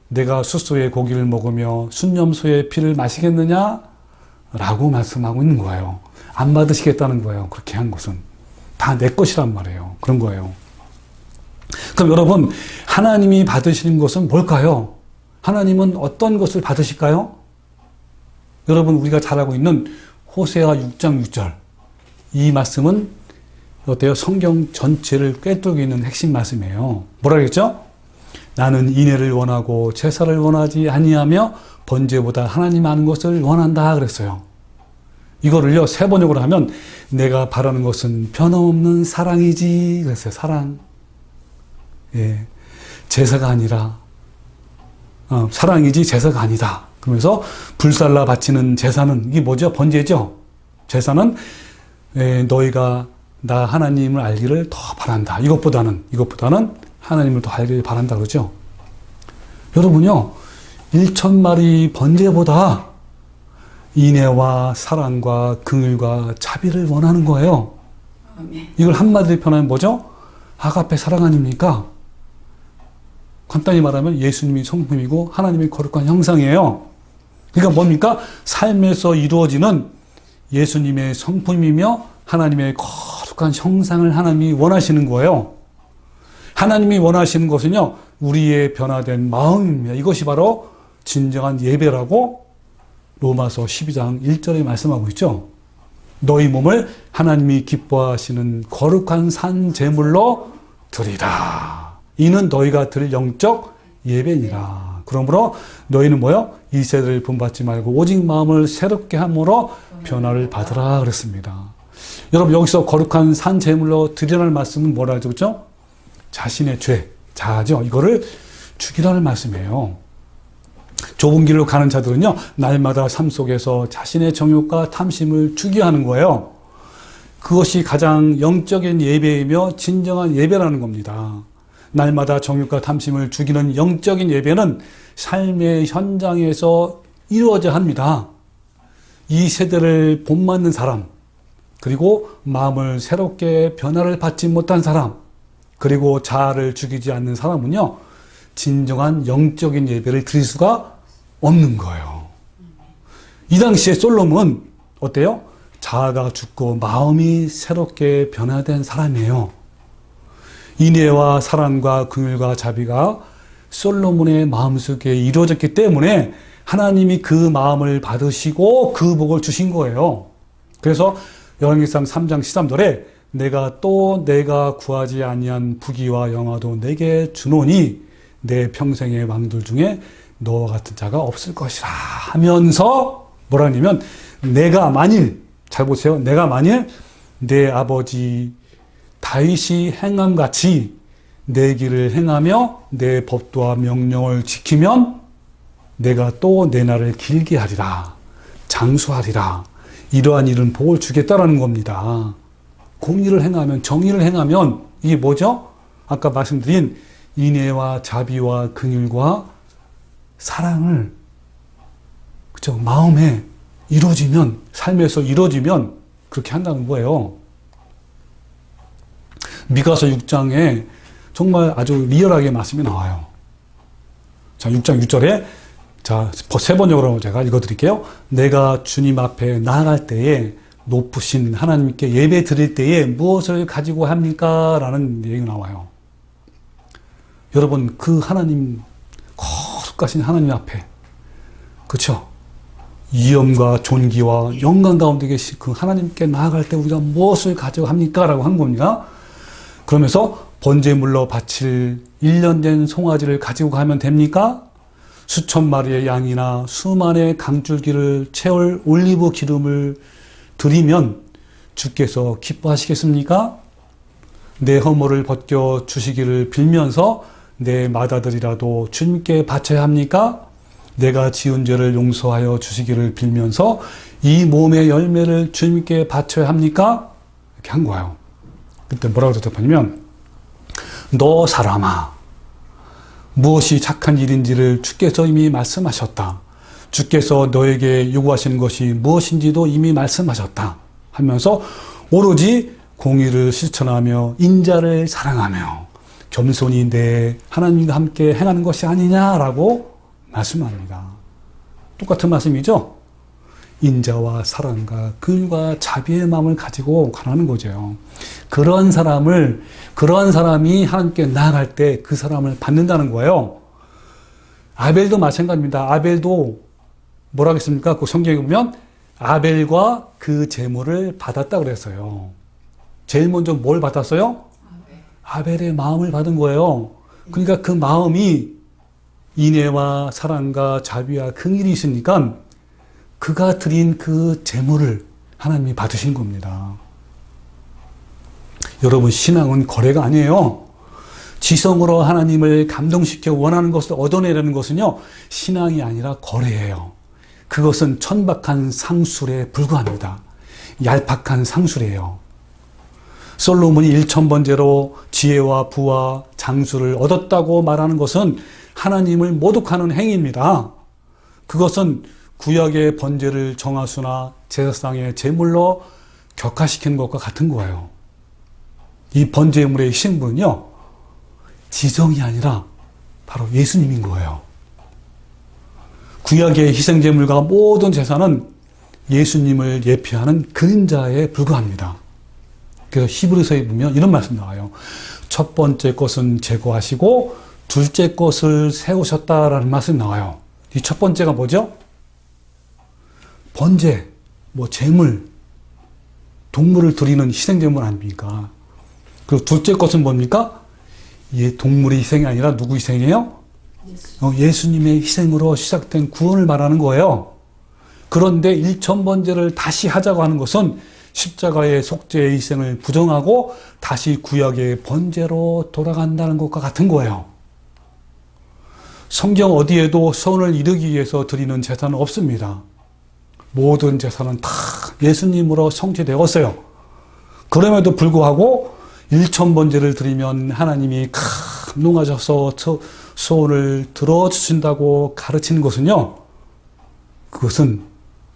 내가 숫소의 고기를 먹으며 순념소의 피를 마시겠느냐? 라고 말씀하고 있는 거예요. 안 받으시겠다는 거예요. 그렇게 한 것은. 다 내 것이란 말이에요. 그런 거예요. 그럼 여러분, 하나님이 받으시는 것은 뭘까요? 하나님은 어떤 것을 받으실까요? 여러분, 우리가 잘 알고 있는 호세아 6장 6절. 이 말씀은 어때요? 성경 전체를 꿰뚫고 있는 핵심 말씀이에요. 뭐라 그랬죠? 나는 인애를 원하고 제사를 원하지 아니하며 번제보다 하나님 아는 것을 원한다 그랬어요. 이거를요, 세 번역으로 하면 내가 바라는 것은 변함없는 사랑이지 그랬어요. 사랑. 예. 제사가 아니라 사랑이지 제사가 아니다. 그러면서 불살라 바치는 제사는 이게 뭐죠? 번제죠. 제사는 너희가 나 하나님을 알기를 더 바란다. 이것보다는 하나님을 더 알기를 바란다 그러죠. 여러분요, 1,000마리 번제보다 인애와 사랑과 긍휼과 자비를 원하는 거예요. 이걸 한마디로 표현하면 뭐죠? 아가페 사랑 아닙니까? 간단히 말하면 예수님이 성품이고 하나님의 거룩한 형상이에요. 그러니까 뭡니까? 삶에서 이루어지는 예수님의 성품이며 하나님의 거룩한 형상을 하나님이 원하시는 거예요. 하나님이 원하시는 것은요, 우리의 변화된 마음입니다. 이것이 바로 진정한 예배라고 로마서 12장 1절에 말씀하고 있죠. 너희 몸을 하나님이 기뻐하시는 거룩한 산 제물로 드리라. 이는 너희가 드릴 영적 예배니라. 그러므로 너희는 뭐요? 이 세대를 본받지 말고 오직 마음을 새롭게 함으로 변화를 받으라 그랬습니다. 여러분 여기서 거룩한 산 제물로 드리라는 말씀은 뭐라 하죠? 그렇죠? 자신의 죄, 자아죠. 이거를 죽이라는 말씀이에요. 좁은 길로 가는 자들은요, 날마다 삶 속에서 자신의 정욕과 탐심을 죽여야 하는 거예요. 그것이 가장 영적인 예배이며 진정한 예배라는 겁니다. 날마다 정욕과 탐심을 죽이는 영적인 예배는 삶의 현장에서 이루어져야 합니다. 이 세대를 본받는 사람, 그리고 마음을 새롭게 변화를 받지 못한 사람, 그리고 자아를 죽이지 않는 사람은요, 진정한 영적인 예배를 드릴 수가 없는 거예요. 이 당시에 솔로몬은 어때요? 자아가 죽고 마음이 새롭게 변화된 사람이에요. 인애와 사랑과 긍휼과 자비가 솔로몬의 마음속에 이루어졌기 때문에 하나님이 그 마음을 받으시고 그 복을 주신 거예요. 그래서 열왕기상 3장 13절에 내가 구하지 아니한 부귀와 영화도 내게 주노니 내 평생의 왕들 중에 너와 같은 자가 없을 것이라 하면서 뭐라 하냐면 내가 만일, 잘 보세요. 내가 만일 내 아버지 다윗이 행함같이 내 길을 행하며 내 법도와 명령을 지키면 내가 또 내 날을 길게 하리라. 장수하리라. 이러한 일은 복을 주겠다라는 겁니다. 공의를 행하면, 정의를 행하면 이게 뭐죠? 아까 말씀드린 인애와 자비와 긍휼과 사랑을 그죠? 마음에 이루어지면, 삶에서 이루어지면 그렇게 한다는 거예요. 미가서 6장에 정말 아주 리얼하게 말씀이 나와요. 자, 6장 6절에 자, 세 번역으로 제가 읽어드릴게요. 내가 주님 앞에 나아갈 때에 높으신 하나님께 예배 드릴 때에 무엇을 가지고 합니까? 라는 얘기가 나와요. 여러분, 그 하나님, 거룩하신 하나님 앞에, 그쵸? 위엄과 존귀와 영광 가운데 계신 그 하나님께 나아갈 때 우리가 무엇을 가지고 합니까? 라고 한 겁니다. 그러면서 번제물로 바칠 1년 된 송아지를 가지고 가면 됩니까? 수천 마리의 양이나 수만의 강줄기를 채울 올리브 기름을 드리면 주께서 기뻐하시겠습니까? 내 허물을 벗겨 주시기를 빌면서 내 맏아들이라도 주님께 바쳐야 합니까? 내가 지은 죄를 용서하여 주시기를 빌면서 이 몸의 열매를 주님께 바쳐야 합니까? 이렇게 한 거예요. 그때 뭐라고 대답하냐면 너 사람아, 무엇이 착한 일인지를 주께서 이미 말씀하셨다. 주께서 너에게 요구하시는 것이 무엇인지도 이미 말씀하셨다. 하면서 오로지 공의를 실천하며 인자를 사랑하며 겸손히 내 하나님과 함께 행하는 것이 아니냐라고 말씀합니다. 똑같은 말씀이죠? 인자와 사랑과 긍휼과 자비의 마음을 가지고 가라는 거죠. 그런 사람이 하나님께 나아갈 때 그 사람을 받는다는 거예요. 아벨도 마찬가지입니다. 아벨도 뭐라 하겠습니까? 그 성경에 보면 아벨과 그 제물을 받았다 그랬어요. 제일 먼저 뭘 받았어요? 아벨의 마음을 받은 거예요. 그러니까 그 마음이 인애와 사랑과 자비와 긍휼이 있으니까 그가 드린 그 제물을 하나님이 받으신 겁니다. 여러분, 신앙은 거래가 아니에요. 지성으로 하나님을 감동시켜 원하는 것을 얻어내려는 것은요, 신앙이 아니라 거래예요. 그것은 천박한 상술에 불과합니다. 얄팍한 상술이에요. 솔로몬이 1000번째로 지혜와 부와 장수를 얻었다고 말하는 것은 하나님을 모독하는 행위입니다. 그것은 구약의 번제를 정하수나 제사상의 제물로 격화시키는 것과 같은 거예요. 이 번제물의 희생분은요, 지성이 아니라 바로 예수님인 거예요. 구약의 희생제물과 모든 제사는 예수님을 예표하는 그림자에 불과합니다. 그래서 히브리서에 보면 이런 말씀 나와요. 첫 번째 것은 제거하시고 둘째 것을 세우셨다라는 말씀이 나와요. 이 첫 번째가 뭐죠? 번제, 제물, 동물을 드리는 희생제물 아닙니까? 그리고 둘째 것은 뭡니까? 동물의 희생이 아니라 누구 희생이에요? 예수님의 희생으로 시작된 구원을 말하는 거예요. 그런데 1000번제를 다시 하자고 하는 것은 십자가의 속죄의 희생을 부정하고 다시 구약의 번제로 돌아간다는 것과 같은 거예요. 성경 어디에도 선을 이루기 위해서 드리는 제사는 없습니다. 모든 제사는 다 예수님으로 성취되었어요. 그럼에도 불구하고 1000번제를 드리면 하나님이 감동하셔서 소원을 들어주신다고 가르치는 것은요, 그것은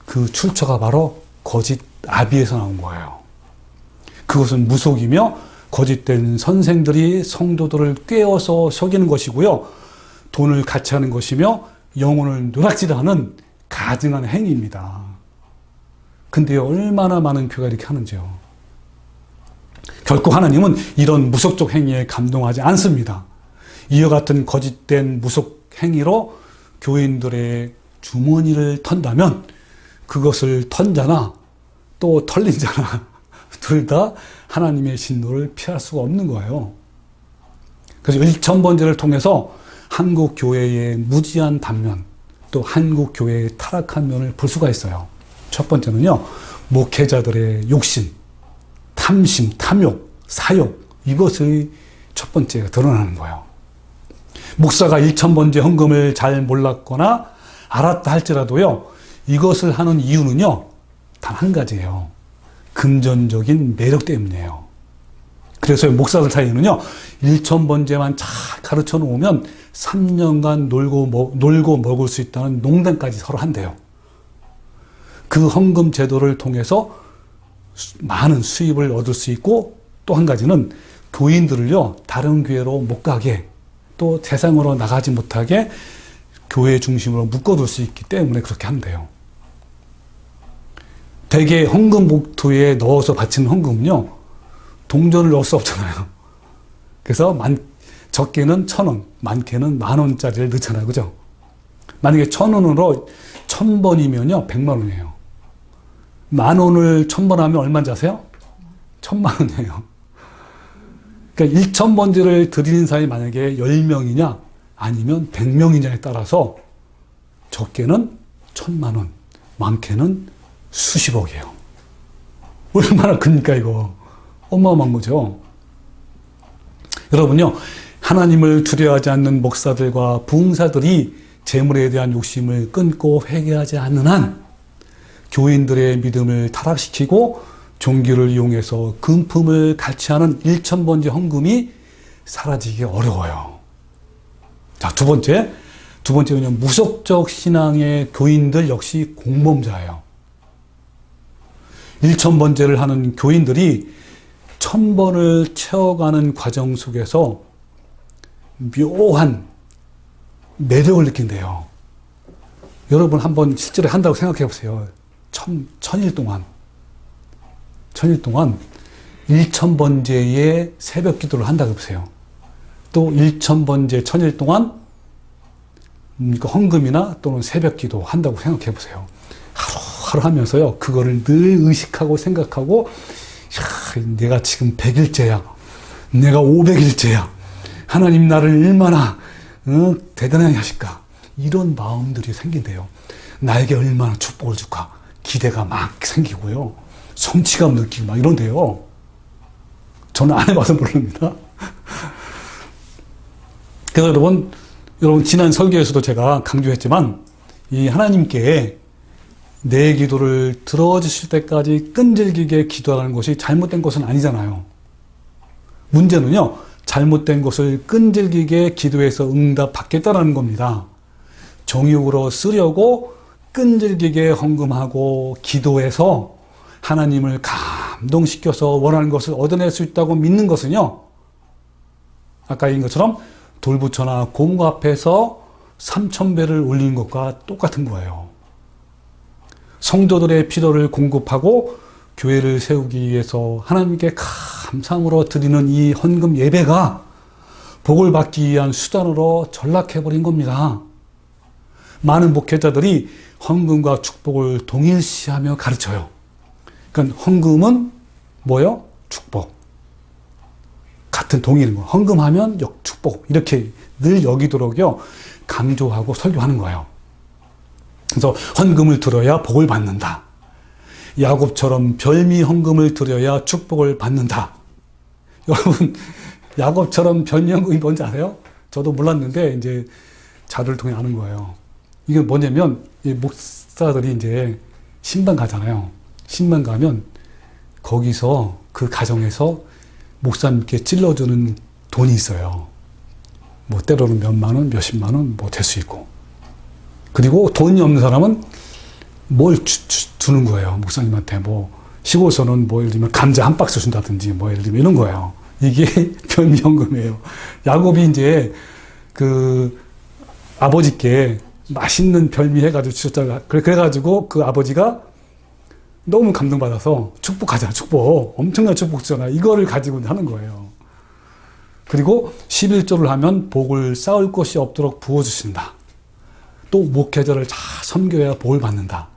그 출처가 바로 거짓 아비에서 나온 거예요. 그것은 무속이며 거짓된 선생들이 성도들을 꿰어서 속이는 것이고요, 돈을 가치하는 것이며 영혼을 누락질하는 가증한 행위입니다. 근데 얼마나 많은 교회가 이렇게 하는지요. 결코 하나님은 이런 무속적 행위에 감동하지 않습니다. 이와 같은 거짓된 무속 행위로 교인들의 주머니를 턴다면 그것을 턴 자나 또 털린 자나 둘 다 하나님의 진노를 피할 수가 없는 거예요. 그래서 1000번제를 통해서 한국 교회의 무지한 단면, 또 한국 교회의 타락한 면을 볼 수가 있어요. 첫 번째는요, 목회자들의 욕심, 탐심, 탐욕, 사욕, 이것의 첫 번째가 드러나는 거예요. 목사가 1000번제 헌금을 잘 몰랐거나 알았다 할지라도요, 이것을 하는 이유는요, 단 한 가지예요. 금전적인 매력 때문이에요. 그래서 목사들 사이에는요, 1000번제만 잘 가르쳐 놓으면 3년간 놀고 먹을 수 있다는 농담까지 서로 한대요. 그 헌금 제도를 통해서 많은 수입을 얻을 수 있고, 또 한 가지는 교인들을요, 다른 교회로 못 가게, 또 세상으로 나가지 못하게 교회 중심으로 묶어둘 수 있기 때문에 그렇게 한대요. 대개 헌금 봉투에 넣어서 바치는 헌금은요, 동전을 넣을 수 없잖아요. 그래서 적게는 1000원, 많게는 10,000원짜리를 넣잖아요. 그죠? 만약에 1000원으로 1000번이면요, 100만원이에요. 10,000원을 1000번 하면 얼마인지 아세요? 1000만원이에요. 그러니까 1000번제를 드리는 사람이 만약에 10명이냐, 아니면 100명이냐에 따라서 적게는 1000만원, 많게는 수십억이에요. 얼마나 크니까 이거. 어마어마한 거죠. 여러분요, 하나님을 두려워하지 않는 목사들과 부흥사들이 재물에 대한 욕심을 끊고 회개하지 않는 한 교인들의 믿음을 타락시키고 종교를 이용해서 금품을 갈취하는 1000번제 헌금이 사라지기 어려워요. 자, 두 번째는요, 무속적 신앙의 교인들 역시 공범자예요. 1000번제를 하는 교인들이 1000번을 채워가는 과정 속에서 묘한 매력을 느낀대요. 여러분 한번 실제로 한다고 생각해 보세요. 1000일 동안 1000번제의 새벽 기도를 한다고 해보세요. 또 1000번제 1000일 동안 헌금이나 또는 새벽 기도 한다고 생각해 보세요. 하루 하면서요, 그거를 늘 의식하고 생각하고, 야, 내가 지금 100일째야. 내가 500일째야. 하나님 나를 얼마나 대단하게 하실까. 이런 마음들이 생긴대요. 나에게 얼마나 축복을 줄까. 기대가 막 생기고요. 성취감 느끼고 막 이런데요. 저는 안 해봐서 모릅니다. 그래서 여러분 지난 설교에서도 제가 강조했지만, 이 하나님께 내 기도를 들어주실 때까지 끈질기게 기도하는 것이 잘못된 것은 아니잖아요. 문제는요, 잘못된 것을 끈질기게 기도해서 응답받겠다라는 겁니다. 정욕으로 쓰려고 끈질기게 헌금하고 기도해서 하나님을 감동시켜서 원하는 것을 얻어낼 수 있다고 믿는 것은요, 아까 얘기한 것처럼 돌부처나 고무 앞에서 3000배를 올리는 것과 똑같은 거예요. 성도들의 필요를 공급하고 교회를 세우기 위해서 하나님께 감사함으로 드리는 이 헌금 예배가 복을 받기 위한 수단으로 전락해버린 겁니다. 많은 목회자들이 헌금과 축복을 동일시하며 가르쳐요. 그러니까 헌금은 뭐예요? 축복. 같은 동일인 거예요. 헌금하면 축복. 이렇게 늘 여기도록요, 강조하고 설교하는 거예요. 그래서 헌금을 들어야 복을 받는다. 야곱처럼 별미 헌금을 드려야 축복을 받는다. 여러분, 야곱처럼 별미 헌금이 뭔지 아세요? 저도 몰랐는데, 이제 자료를 통해 아는 거예요. 이게 뭐냐면, 이 목사들이 이제 신방 가잖아요. 신방 가면, 거기서, 그 가정에서 목사님께 찔러주는 돈이 있어요. 뭐, 때로는 몇만 원, 몇십만 원, 뭐, 될 수 있고. 그리고 돈이 없는 사람은 뭘 주는 거예요. 목사님한테 뭐, 시골서는 뭐, 예를 들면 감자 한 박스 준다든지, 뭐, 예를 들면 이런 거예요. 이게 별미연금이에요. 야곱이 이제 그 아버지께 맛있는 별미 해가지고 주셨잖아요. 그래가지고 그 아버지가 너무 감동받아서 축복하자, 축복. 엄청난 축복 주잖아. 이거를 가지고 하는 거예요. 그리고 11조를 하면 복을 쌓을 곳이 없도록 부어주신다. 또 목회자를 잘 섬겨야 복을 받는다.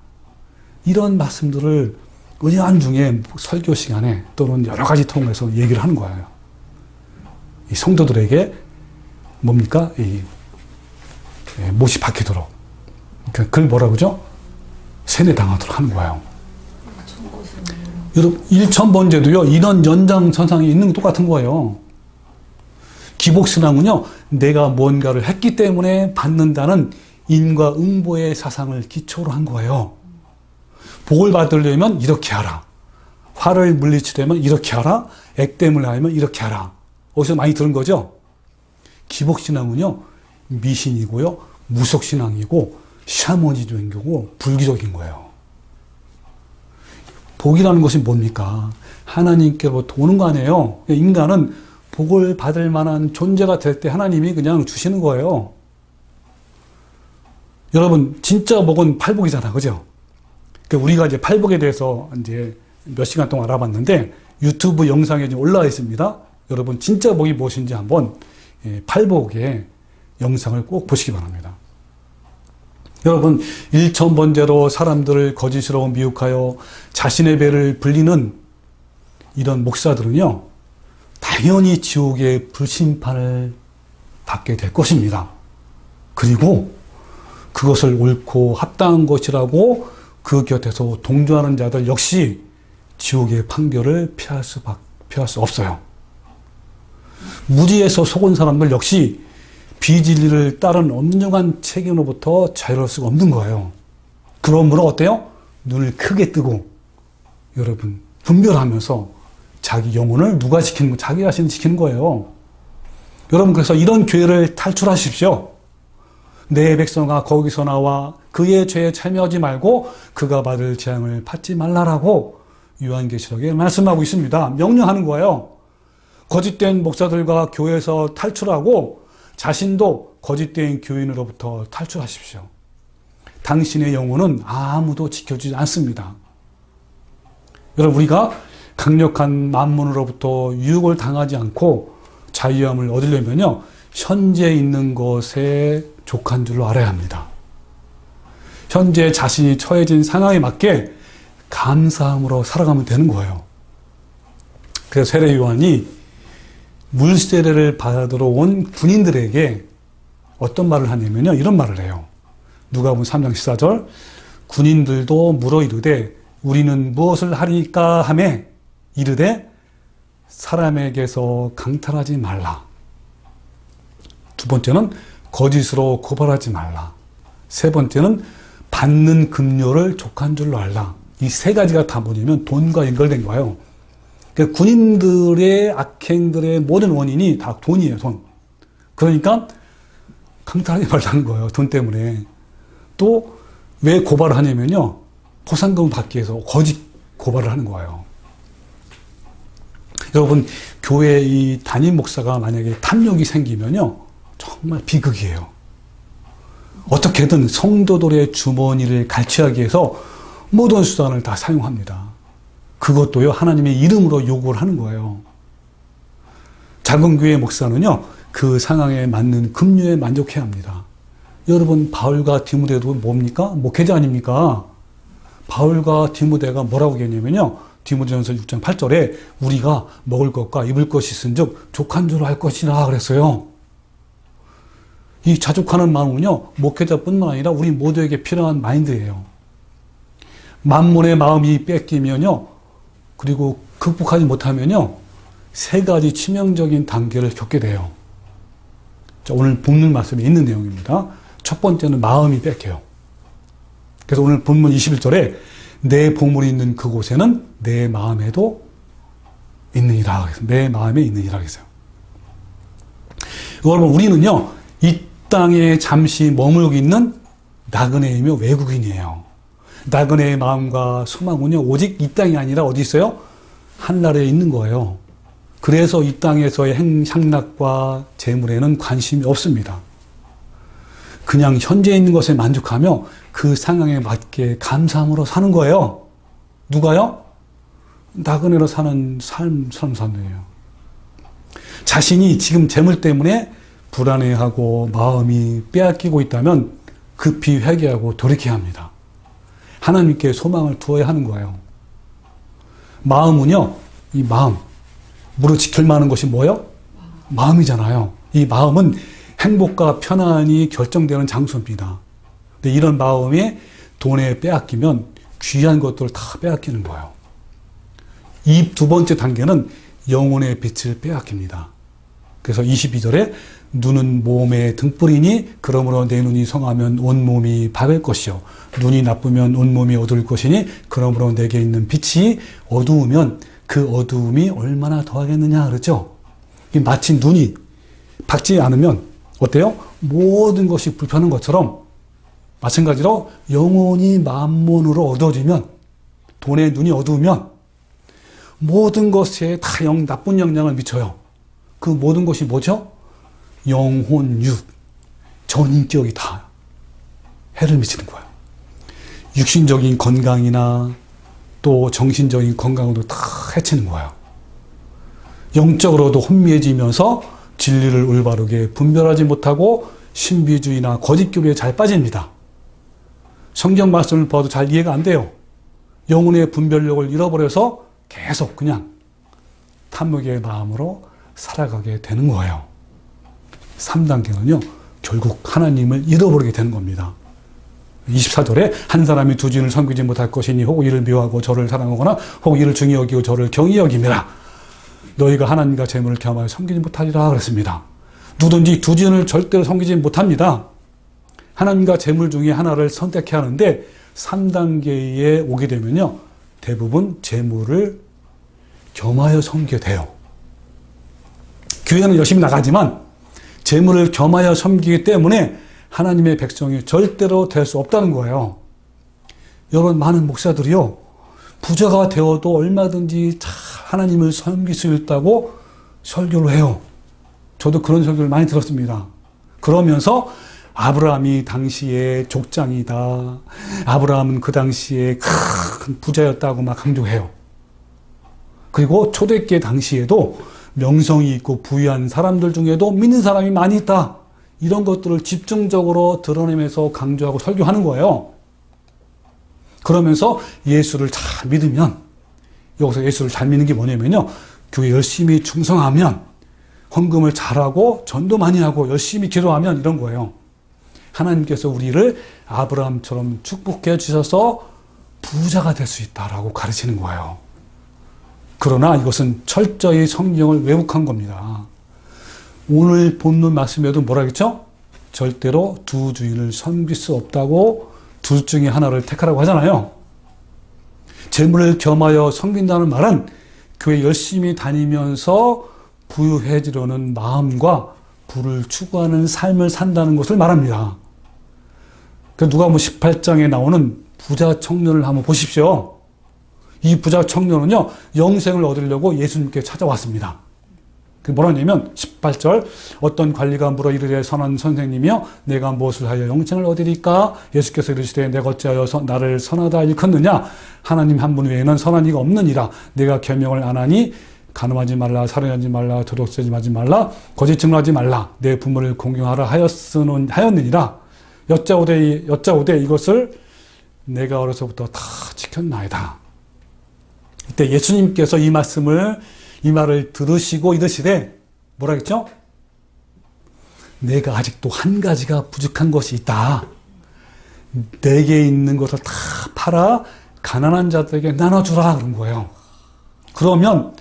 이런 말씀들을 은연 중에 설교 시간에 또는 여러 가지 통해서 얘기를 하는 거예요. 이 성도들에게 뭡니까? 못이 박히도록. 그걸 뭐라고 그러죠? 세뇌당하도록 하는 거예요. 여러분, 일천번제도요, 이런 연장선상에 있는 게 똑같은 거예요. 기복신앙은요, 내가 뭔가를 했기 때문에 받는다는 인과응보의 사상을 기초로 한 거예요. 복을 받으려면 이렇게 하라. 화를 물리치려면 이렇게 하라. 액땜을 하려면 이렇게 하라. 어디서 많이 들은 거죠? 기복신앙은요, 미신이고요, 무속신앙이고, 샤머니즘이고, 불기적인 거예요. 복이라는 것이 뭡니까? 하나님께로부터 오는 거 아니에요. 인간은 복을 받을 만한 존재가 될 때 하나님이 그냥 주시는 거예요. 여러분, 진짜 복은 팔복이잖아. 그죠? 우리가 이제 팔복에 대해서 이제 몇 시간 동안 알아봤는데 유튜브 영상에 지금 올라와 있습니다. 여러분, 진짜 복이 무엇인지 한번 팔복의 영상을 꼭 보시기 바랍니다. 여러분, 일천번제로 사람들을 거짓으로 미혹하여 자신의 배를 불리는 이런 목사들은요, 당연히 지옥의 불심판을 받게 될 것입니다. 그리고 그것을 옳고 합당한 것이라고 그 곁에서 동조하는 자들 역시 지옥의 판결을 피할 수 없어요. 무리에서 속은 사람들 역시 비진리를 따른 엄중한 책임으로부터 자유로울 수가 없는 거예요. 그러므로 어때요? 눈을 크게 뜨고 여러분 분별하면서 자기 영혼을 누가 지키는 거? 자기 자신이 지키는 거예요. 여러분, 그래서 이런 교회를 탈출하십시오. 내 백성아 거기서 나와 그의 죄에 참여하지 말고 그가 받을 재앙을 받지 말라라고 요한계시록에 말씀하고 있습니다. 명령하는 거예요. 거짓된 목사들과 교회에서 탈출하고 자신도 거짓된 교인으로부터 탈출하십시오. 당신의 영혼은 아무도 지켜주지 않습니다. 여러분, 우리가 강력한 만문으로부터 유혹을 당하지 않고 자유함을 얻으려면요, 현재 있는 것에 족한 줄로 알아야 합니다. 현재 자신이 처해진 상황에 맞게 감사함으로 살아가면 되는 거예요. 그래서 세례 요한이 물세례를 받으러 온 군인들에게 어떤 말을 하냐면요, 이런 말을 해요. 누가복음 3장 14절, 군인들도 물어 이르되 우리는 무엇을 하리까 하매 이르되 사람에게서 강탈하지 말라. 두 번째는 거짓으로 고발하지 말라. 세 번째는 받는 급료를 족한 줄로 알라. 이 세 가지가 다 뭐냐면 돈과 연결된 거예요. 그러니까 군인들의 악행들의 모든 원인이 다 돈이에요, 돈. 그러니까 강탈하지 말라는 거예요, 돈 때문에. 또 왜 고발을 하냐면요, 포상금을 받기 위해서 거짓 고발을 하는 거예요. 여러분, 교회 이 담임 목사가 만약에 탐욕이 생기면요, 정말 비극이에요. 어떻게든 성도들의 주머니를 갈취하기 위해서 모든 수단을 다 사용합니다. 그것도요, 하나님의 이름으로 요구를 하는 거예요. 작은 교회 목사는요, 그 상황에 맞는 급료에 만족해야 합니다. 여러분, 바울과 디모데도 뭡니까? 목회자 아닙니까? 바울과 디모데가 뭐라고 얘기했냐면요, 디모데전서 6장 8절에 우리가 먹을 것과 입을 것이 있은즉 족한 줄 알 것이라 그랬어요. 이 자족하는 마음은요, 목회자뿐만 아니라 우리 모두에게 필요한 마인드예요. 만몬의 마음이 뺏기면요, 그리고 극복하지 못하면요, 세 가지 치명적인 단계를 겪게 돼요. 자, 오늘 본문 말씀에 있는 내용입니다. 첫 번째는 마음이 뺏겨요. 그래서 오늘 본문 21절에 내 보물이 있는 그곳에는 내 마음에도 있느니라. 내 마음에 있느니라 했어요. 여러분, 우리는요, 이 땅에 잠시 머물고 있는 나그네이며 외국인이에요. 나그네의 마음과 소망은요, 오직 이 땅이 아니라 어디 있어요? 하늘나라에 있는 거예요. 그래서 이 땅에서의 향락과 재물에는 관심이 없습니다. 그냥 현재 있는 것에 만족하며 그 상황에 맞게 감사함으로 사는 거예요. 누가요? 나그네로 사는 사람이에요. 자신이 지금 재물 때문에 불안해하고 마음이 빼앗기고 있다면 급히 회개하고 돌이켜야 합니다. 하나님께 소망을 두어야 하는 거예요. 마음은요, 이 마음, 무릇 지킬 만한 것이 뭐예요? 마음이잖아요. 이 마음은 행복과 편안이 결정되는 장소입니다. 근데 이런 마음이 돈에 빼앗기면 귀한 것들을 다 빼앗기는 거예요. 이 두 번째 단계는 영혼의 빛을 빼앗깁니다. 그래서 22절에 눈은 몸의 등불이니 그러므로 내 눈이 성하면 온몸이 밝을 것이요 눈이 나쁘면 온몸이 어두울 것이니 그러므로 내게 있는 빛이 어두우면 그 어두움이 얼마나 더하겠느냐 그러죠. 마치 눈이 밝지 않으면 어때요? 모든 것이 불편한 것처럼 마찬가지로 영혼이 만몬으로 어두워지면, 돈의 눈이 어두우면 모든 것에 다 나쁜 영향을 미쳐요. 그 모든 것이 뭐죠? 영혼, 육, 전인격이 다 해를 미치는 거예요. 육신적인 건강이나 또 정신적인 건강도 다 해치는 거예요. 영적으로도 혼미해지면서 진리를 올바르게 분별하지 못하고 신비주의나 거짓교리에 잘 빠집니다. 성경 말씀을 봐도 잘 이해가 안 돼요. 영혼의 분별력을 잃어버려서 계속 그냥 탐욕의 마음으로 살아가게 되는 거예요. 3단계는요, 결국 하나님을 잃어버리게 되는 겁니다. 24절에 한 사람이 두 주인을 섬기지 못할 것이니 혹 이를 미워하고 저를 사랑하거나 혹 이를 중히 여기고 저를 경히 여김이라. 너희가 하나님과 재물을 겸하여 섬기지 못하리라 그랬습니다. 누구든지 두 주인을 절대로 섬기지 못합니다. 하나님과 재물 중에 하나를 선택해야 하는데 3단계에 오게 되면요, 대부분 재물을 겸하여 섬기게 돼요. 교회는 열심히 나가지만 재물을 겸하여 섬기기 때문에 하나님의 백성이 절대로 될 수 없다는 거예요. 여러분, 많은 목사들이요, 부자가 되어도 얼마든지 하나님을 섬길 수 있다고 설교를 해요. 저도 그런 설교를 많이 들었습니다. 그러면서 아브라함이 당시에 족장이다, 아브라함은 그 당시에 큰 부자였다고 막 강조해요. 그리고 초대교회 당시에도 명성이 있고 부유한 사람들 중에도 믿는 사람이 많이 있다, 이런 것들을 집중적으로 드러내면서 강조하고 설교하는 거예요. 그러면서 예수를 잘 믿으면, 여기서 예수를 잘 믿는 게 뭐냐면요, 교회 열심히 충성하면, 헌금을 잘하고 전도 많이 하고 열심히 기도하면, 이런 거예요. 하나님께서 우리를 아브라함처럼 축복해 주셔서 부자가 될 수 있다라고 가르치는 거예요. 그러나 이것은 철저히 성경을 왜곡한 겁니다. 오늘 본문 말씀에도 뭐라 그랬죠? 절대로 두 주인을 섬길 수 없다고 둘 중에 하나를 택하라고 하잖아요. 재물을 겸하여 섬긴다는 말은 교회 열심히 다니면서 부유해지려는 마음과 부를 추구하는 삶을 산다는 것을 말합니다. 누가복음 18장에 나오는 부자 청년을 한번 보십시오. 이 부자 청년은요, 영생을 얻으려고 예수님께 찾아왔습니다. 뭐라 하냐면 18절, 어떤 관리가 물어 이르되 선한 선생님이여 내가 무엇을 하여 영생을 얻으리까? 예수께서 이르시되 내가 어찌하여 나를 선하다 일컫느냐? 하나님 한 분 외에는 선한 이가 없느니라. 내가 계명을 안 하니 간음하지 말라, 살인하지 말라, 도둑질하지 말라, 거짓 증언하지 말라, 내 부모를 공경하라 하였느니라. 여짜오되 이것을 내가 어려서부터 다 지켰나이다. 이때 예수님께서 이 말을 들으시고 이르시되 뭐라 했죠? 내가 아직도 한 가지가 부족한 것이 있다. 내게 있는 것을 다 팔아 가난한 자들에게 나눠주라 그런 거예요. 그러면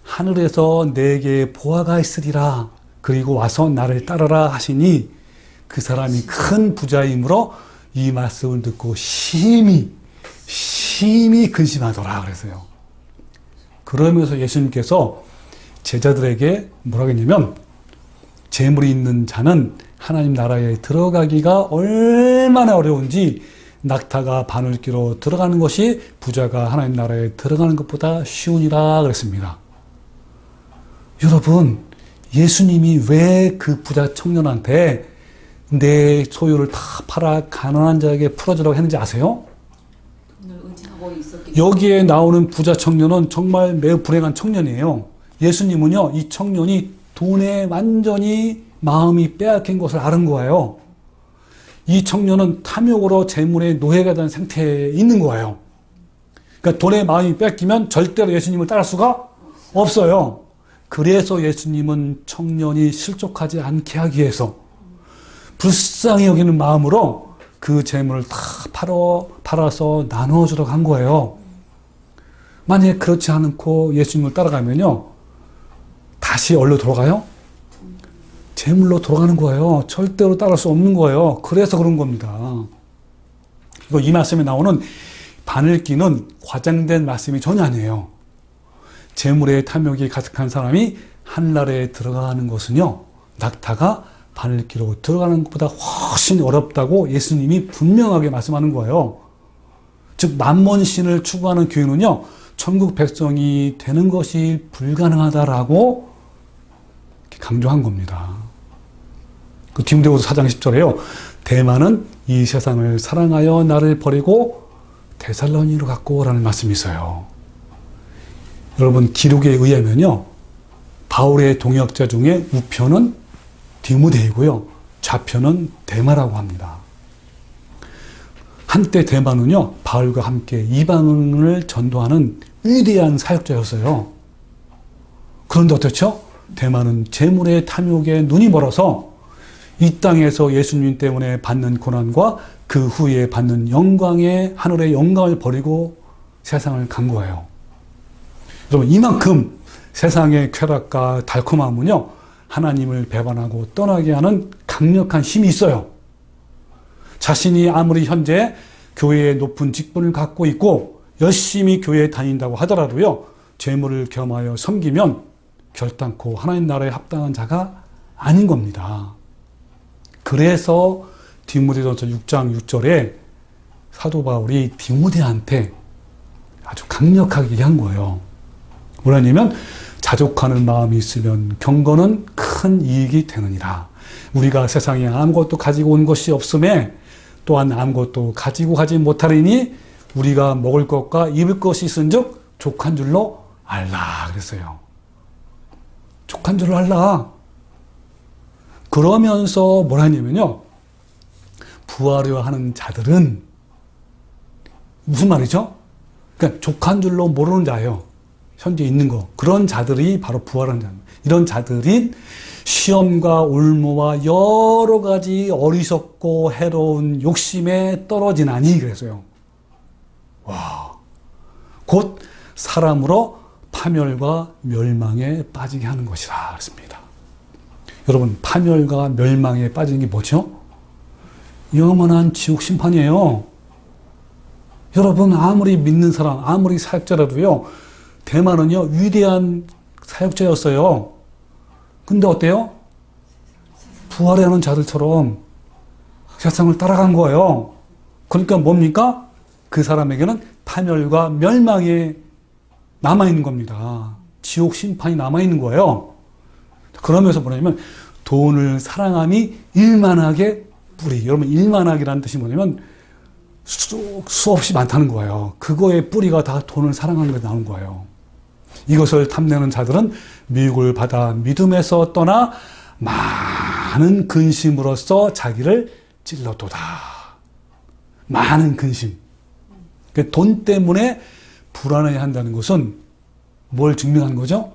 하늘에서 내게 보화가 있으리라. 그리고 와서 나를 따르라 하시니 그 사람이 큰 부자이므로 이 말씀을 듣고 심히 근심하더라 그랬어요. 그러면서 예수님께서 제자들에게 뭐라고 했냐면 재물이 있는 자는 하나님 나라에 들어가기가 얼마나 어려운지 낙타가 바늘귀로 들어가는 것이 부자가 하나님 나라에 들어가는 것보다 쉬우니라 그랬습니다. 여러분, 예수님이 왜 그 부자 청년한테 내 소유를 다 팔아 가난한 자에게 풀어주라고 했는지 아세요? 여기에 나오는 부자 청년은 정말 매우 불행한 청년이에요. 예수님은요, 이 청년이 돈에 완전히 마음이 빼앗긴 것을 아는 거예요. 이 청년은 탐욕으로 재물의 노예가 된 상태에 있는 거예요. 그러니까 돈에 마음이 뺏기면 절대로 예수님을 따를 수가 없어요. 그래서 예수님은 청년이 실족하지 않게 하기 위해서 불쌍히 여기는 마음으로 그 재물을 다 팔아서 나눠주라고 한 거예요. 만약에 그렇지 않고 예수님을 따라가면요, 다시 어디로 돌아가요? 재물로 돌아가는 거예요. 절대로 따를 수 없는 거예요. 그래서 그런 겁니다. 그리고 이 말씀에 나오는 바늘귀는 과장된 말씀이 전혀 아니에요. 재물의 탐욕이 가득한 사람이 한나라에 들어가는 것은요, 낙타가 바늘귀로 들어가는 것보다 훨씬 어렵다고 예수님이 분명하게 말씀하는 거예요. 즉 만몬신을 추구하는 교회는요, 천국 백성이 되는 것이 불가능하다라고 강조한 겁니다. 그 디모데후서 4장 10절에요. 대만은 이 세상을 사랑하여 나를 버리고 데살로니로 갔고 라는 말씀이 있어요. 여러분, 기록에 의하면요, 바울의 동역자 중에 우표는 디모데이고요, 좌표는 데마라고 합니다. 한때 데마는요, 바울과 함께 이방인을 전도하는 위대한 사역자였어요. 그런데 어떻죠? 데마는 재물의 탐욕에 눈이 멀어서 이 땅에서 예수님 때문에 받는 고난과 그 후에 받는 영광의 하늘의 영광을 버리고 세상을 간 거예요. 여러분, 이만큼 세상의 쾌락과 달콤함은요, 하나님을 배반하고 떠나게 하는 강력한 힘이 있어요. 자신이 아무리 현재 교회의 높은 직분을 갖고 있고 열심히 교회에 다닌다고 하더라도요, 재물을 겸하여 섬기면 결단코 하나님 나라에 합당한 자가 아닌 겁니다. 그래서 디모데전서 6장 6절에 사도 바울이 디모데한테 아주 강력하게 얘기한 거예요. 뭐라냐면 자족하는 마음이 있으면 경건은 큰 이익이 되느니라. 우리가 세상에 아무것도 가지고 온 것이 없음에 또한 아무것도 가지고 가지 못하리니 우리가 먹을 것과 입을 것이 있은즉 족한 줄로 알라 그랬어요. 족한 줄로 알라. 그러면서 뭐라 했냐면요, 부하려 하는 자들은 무슨 말이죠? 그러니까 족한 줄로 모르는 자예요. 현재 있는 거. 그런 자들이 바로 부하라는 자입니다. 이런 자들이 시험과 올무와 여러 가지 어리석고 해로운 욕심에 떨어지나니 그래서요. 와, 곧 사람으로 파멸과 멸망에 빠지게 하는 것이다 그랬습니다. 여러분, 파멸과 멸망에 빠지는 게 뭐죠? 영원한 지옥 심판이에요. 여러분, 아무리 믿는 사람, 아무리 사역자라도요, 대만은요, 위대한 사역자였어요. 근데 어때요? 부활하는 자들처럼 세상을 따라간 거예요. 그러니까 뭡니까? 그 사람에게는 파멸과 멸망이 남아있는 겁니다. 지옥 심판이 남아있는 거예요. 그러면서 뭐냐면 돈을 사랑함이 일만하게 뿌리. 여러분, 일만하기라는 뜻이 뭐냐면 수없이 많다는 거예요. 그거의 뿌리가 다 돈을 사랑하는 게 나온 거예요. 이것을 탐내는 자들은 미혹을 받아 믿음에서 떠나 많은 근심으로써 자기를 찔러도다. 많은 근심. 돈 때문에 불안해 한다는 것은 뭘 증명하는 거죠?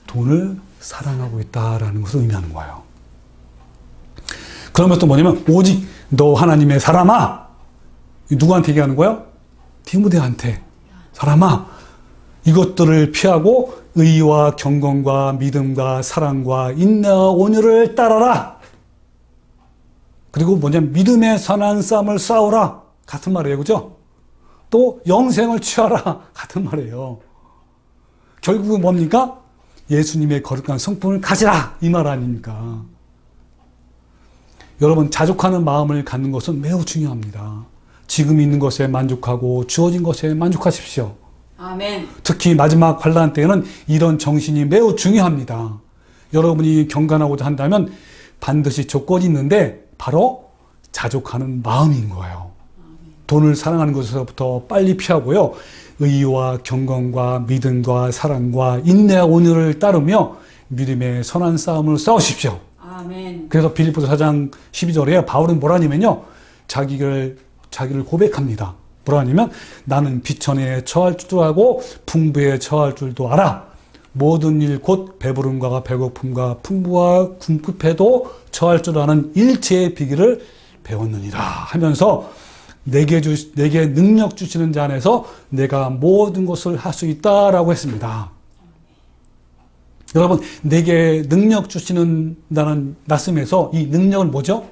돈을 사랑하고 있다라는 것을 의미하는 거예요. 그러면 또 뭐냐면 오직 너 하나님의 사람아, 누구한테 얘기하는 거예요? 디모데한테. 사람아, 이것들을 피하고 의와 경건과 믿음과 사랑과 인내와 온유를 따라라. 그리고 뭐냐면 믿음의 선한 싸움을 싸우라. 같은 말이에요. 그죠? 또 영생을 취하라. 같은 말이에요. 결국은 뭡니까? 예수님의 거룩한 성품을 가지라. 이 말 아닙니까? 여러분, 자족하는 마음을 갖는 것은 매우 중요합니다. 지금 있는 것에 만족하고 주어진 것에 만족하십시오. 아멘. 특히 마지막 환난 때에는 이런 정신이 매우 중요합니다. 여러분이 경건하고자 한다면 반드시 조건이 있는데 바로 자족하는 마음인 거예요. 돈을 사랑하는 것에서부터 빨리 피하고요. 의와 경건과 믿음과 사랑과 인내와 온유를 따르며 믿음의 선한 싸움을 싸우십시오. 아멘. 그래서 빌립보서 4장 12절에 바울은 뭐라 하냐면요. 자기를 고백합니다. 뭐라 하냐면 나는 비천에 처할 줄도 알고 풍부에 처할 줄도 알아. 모든 일 곧 배부름과 배고픔과 풍부와 궁핍에도 처할 줄 아는 일체의 비결을 배웠느니라 하면서 내게 능력 주시는 자 안에서 내가 모든 것을 할 수 있다라고 했습니다. 여러분, 내게 능력 주시는다는 말씀에서 이 능력은 뭐죠?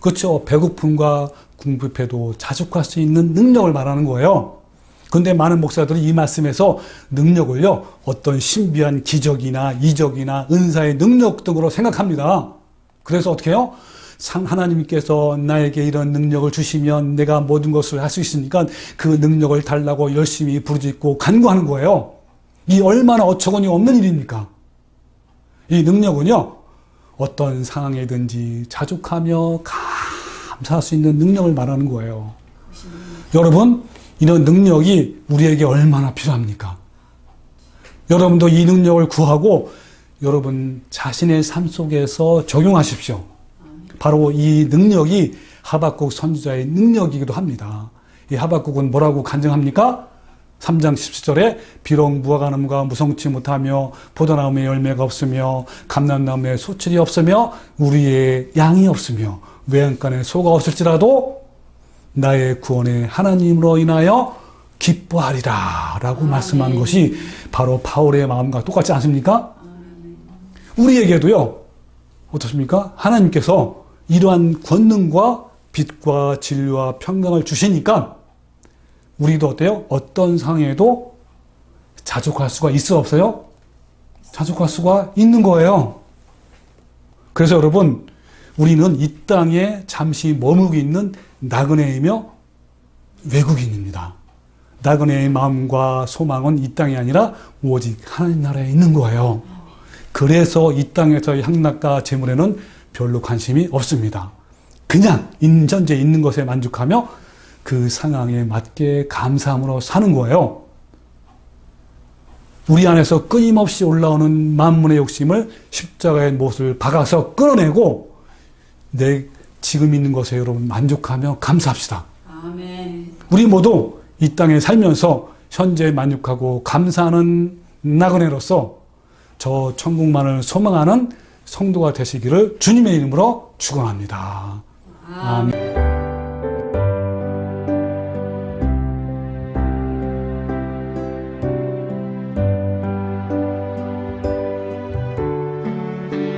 그렇죠. 배고픔과 궁핍에도 자족할 수 있는 능력을 말하는 거예요. 그런데 많은 목사들이 이 말씀에서 능력을요, 어떤 신비한 기적이나 이적이나 은사의 능력 등으로 생각합니다. 그래서 어떻게 해요? 하나님께서 나에게 이런 능력을 주시면 내가 모든 것을 할 수 있으니까 그 능력을 달라고 열심히 부르짖고 간구하는 거예요. 이 얼마나 어처구니 없는 일입니까? 이 능력은요, 어떤 상황이든지 자족하며 감사할 수 있는 능력을 말하는 거예요. 여러분, 이런 능력이 우리에게 얼마나 필요합니까? 여러분도 이 능력을 구하고 여러분 자신의 삶 속에서 적용하십시오. 바로 이 능력이 하박국 선지자의 능력이기도 합니다. 이 하박국은 뭐라고 간증합니까? 3장 17절에 비록 무화과나무가 무성치 못하며 포도나무에 열매가 없으며 감람나무에 소출이 없으며 우리의 양이 없으며 외양간에 소가 없을지라도 나의 구원의 하나님으로 인하여 기뻐하리라 라고 말씀하는 것이 바로 바울의 마음과 똑같지 않습니까? 우리에게도요, 어떻습니까? 하나님께서 이러한 권능과 빛과 진리와 평강을 주시니까 우리도 어때요? 어떤 상황에도 자족할 수가 있어 없어요? 자족할 수가 있는 거예요. 그래서 여러분, 우리는 이 땅에 잠시 머무고 있는 나그네이며 외국인입니다. 나그네의 마음과 소망은 이 땅이 아니라 오직 하나님 나라에 있는 거예요. 그래서 이 땅에서의 향락과 재물에는 별로 관심이 없습니다. 그냥 현재 있는 것에 만족하며 그 상황에 맞게 감사함으로 사는 거예요. 우리 안에서 끊임없이 올라오는 만문의 욕심을 십자가의 못을 박아서 끊어내고 내 지금 있는 것에 여러분 만족하며 감사합시다. 아멘. 우리 모두 이 땅에 살면서 현재 만족하고 감사하는 나그네로서 저 천국만을 소망하는 성도가 되시기를 주님의 이름으로 축원합니다. 아멘.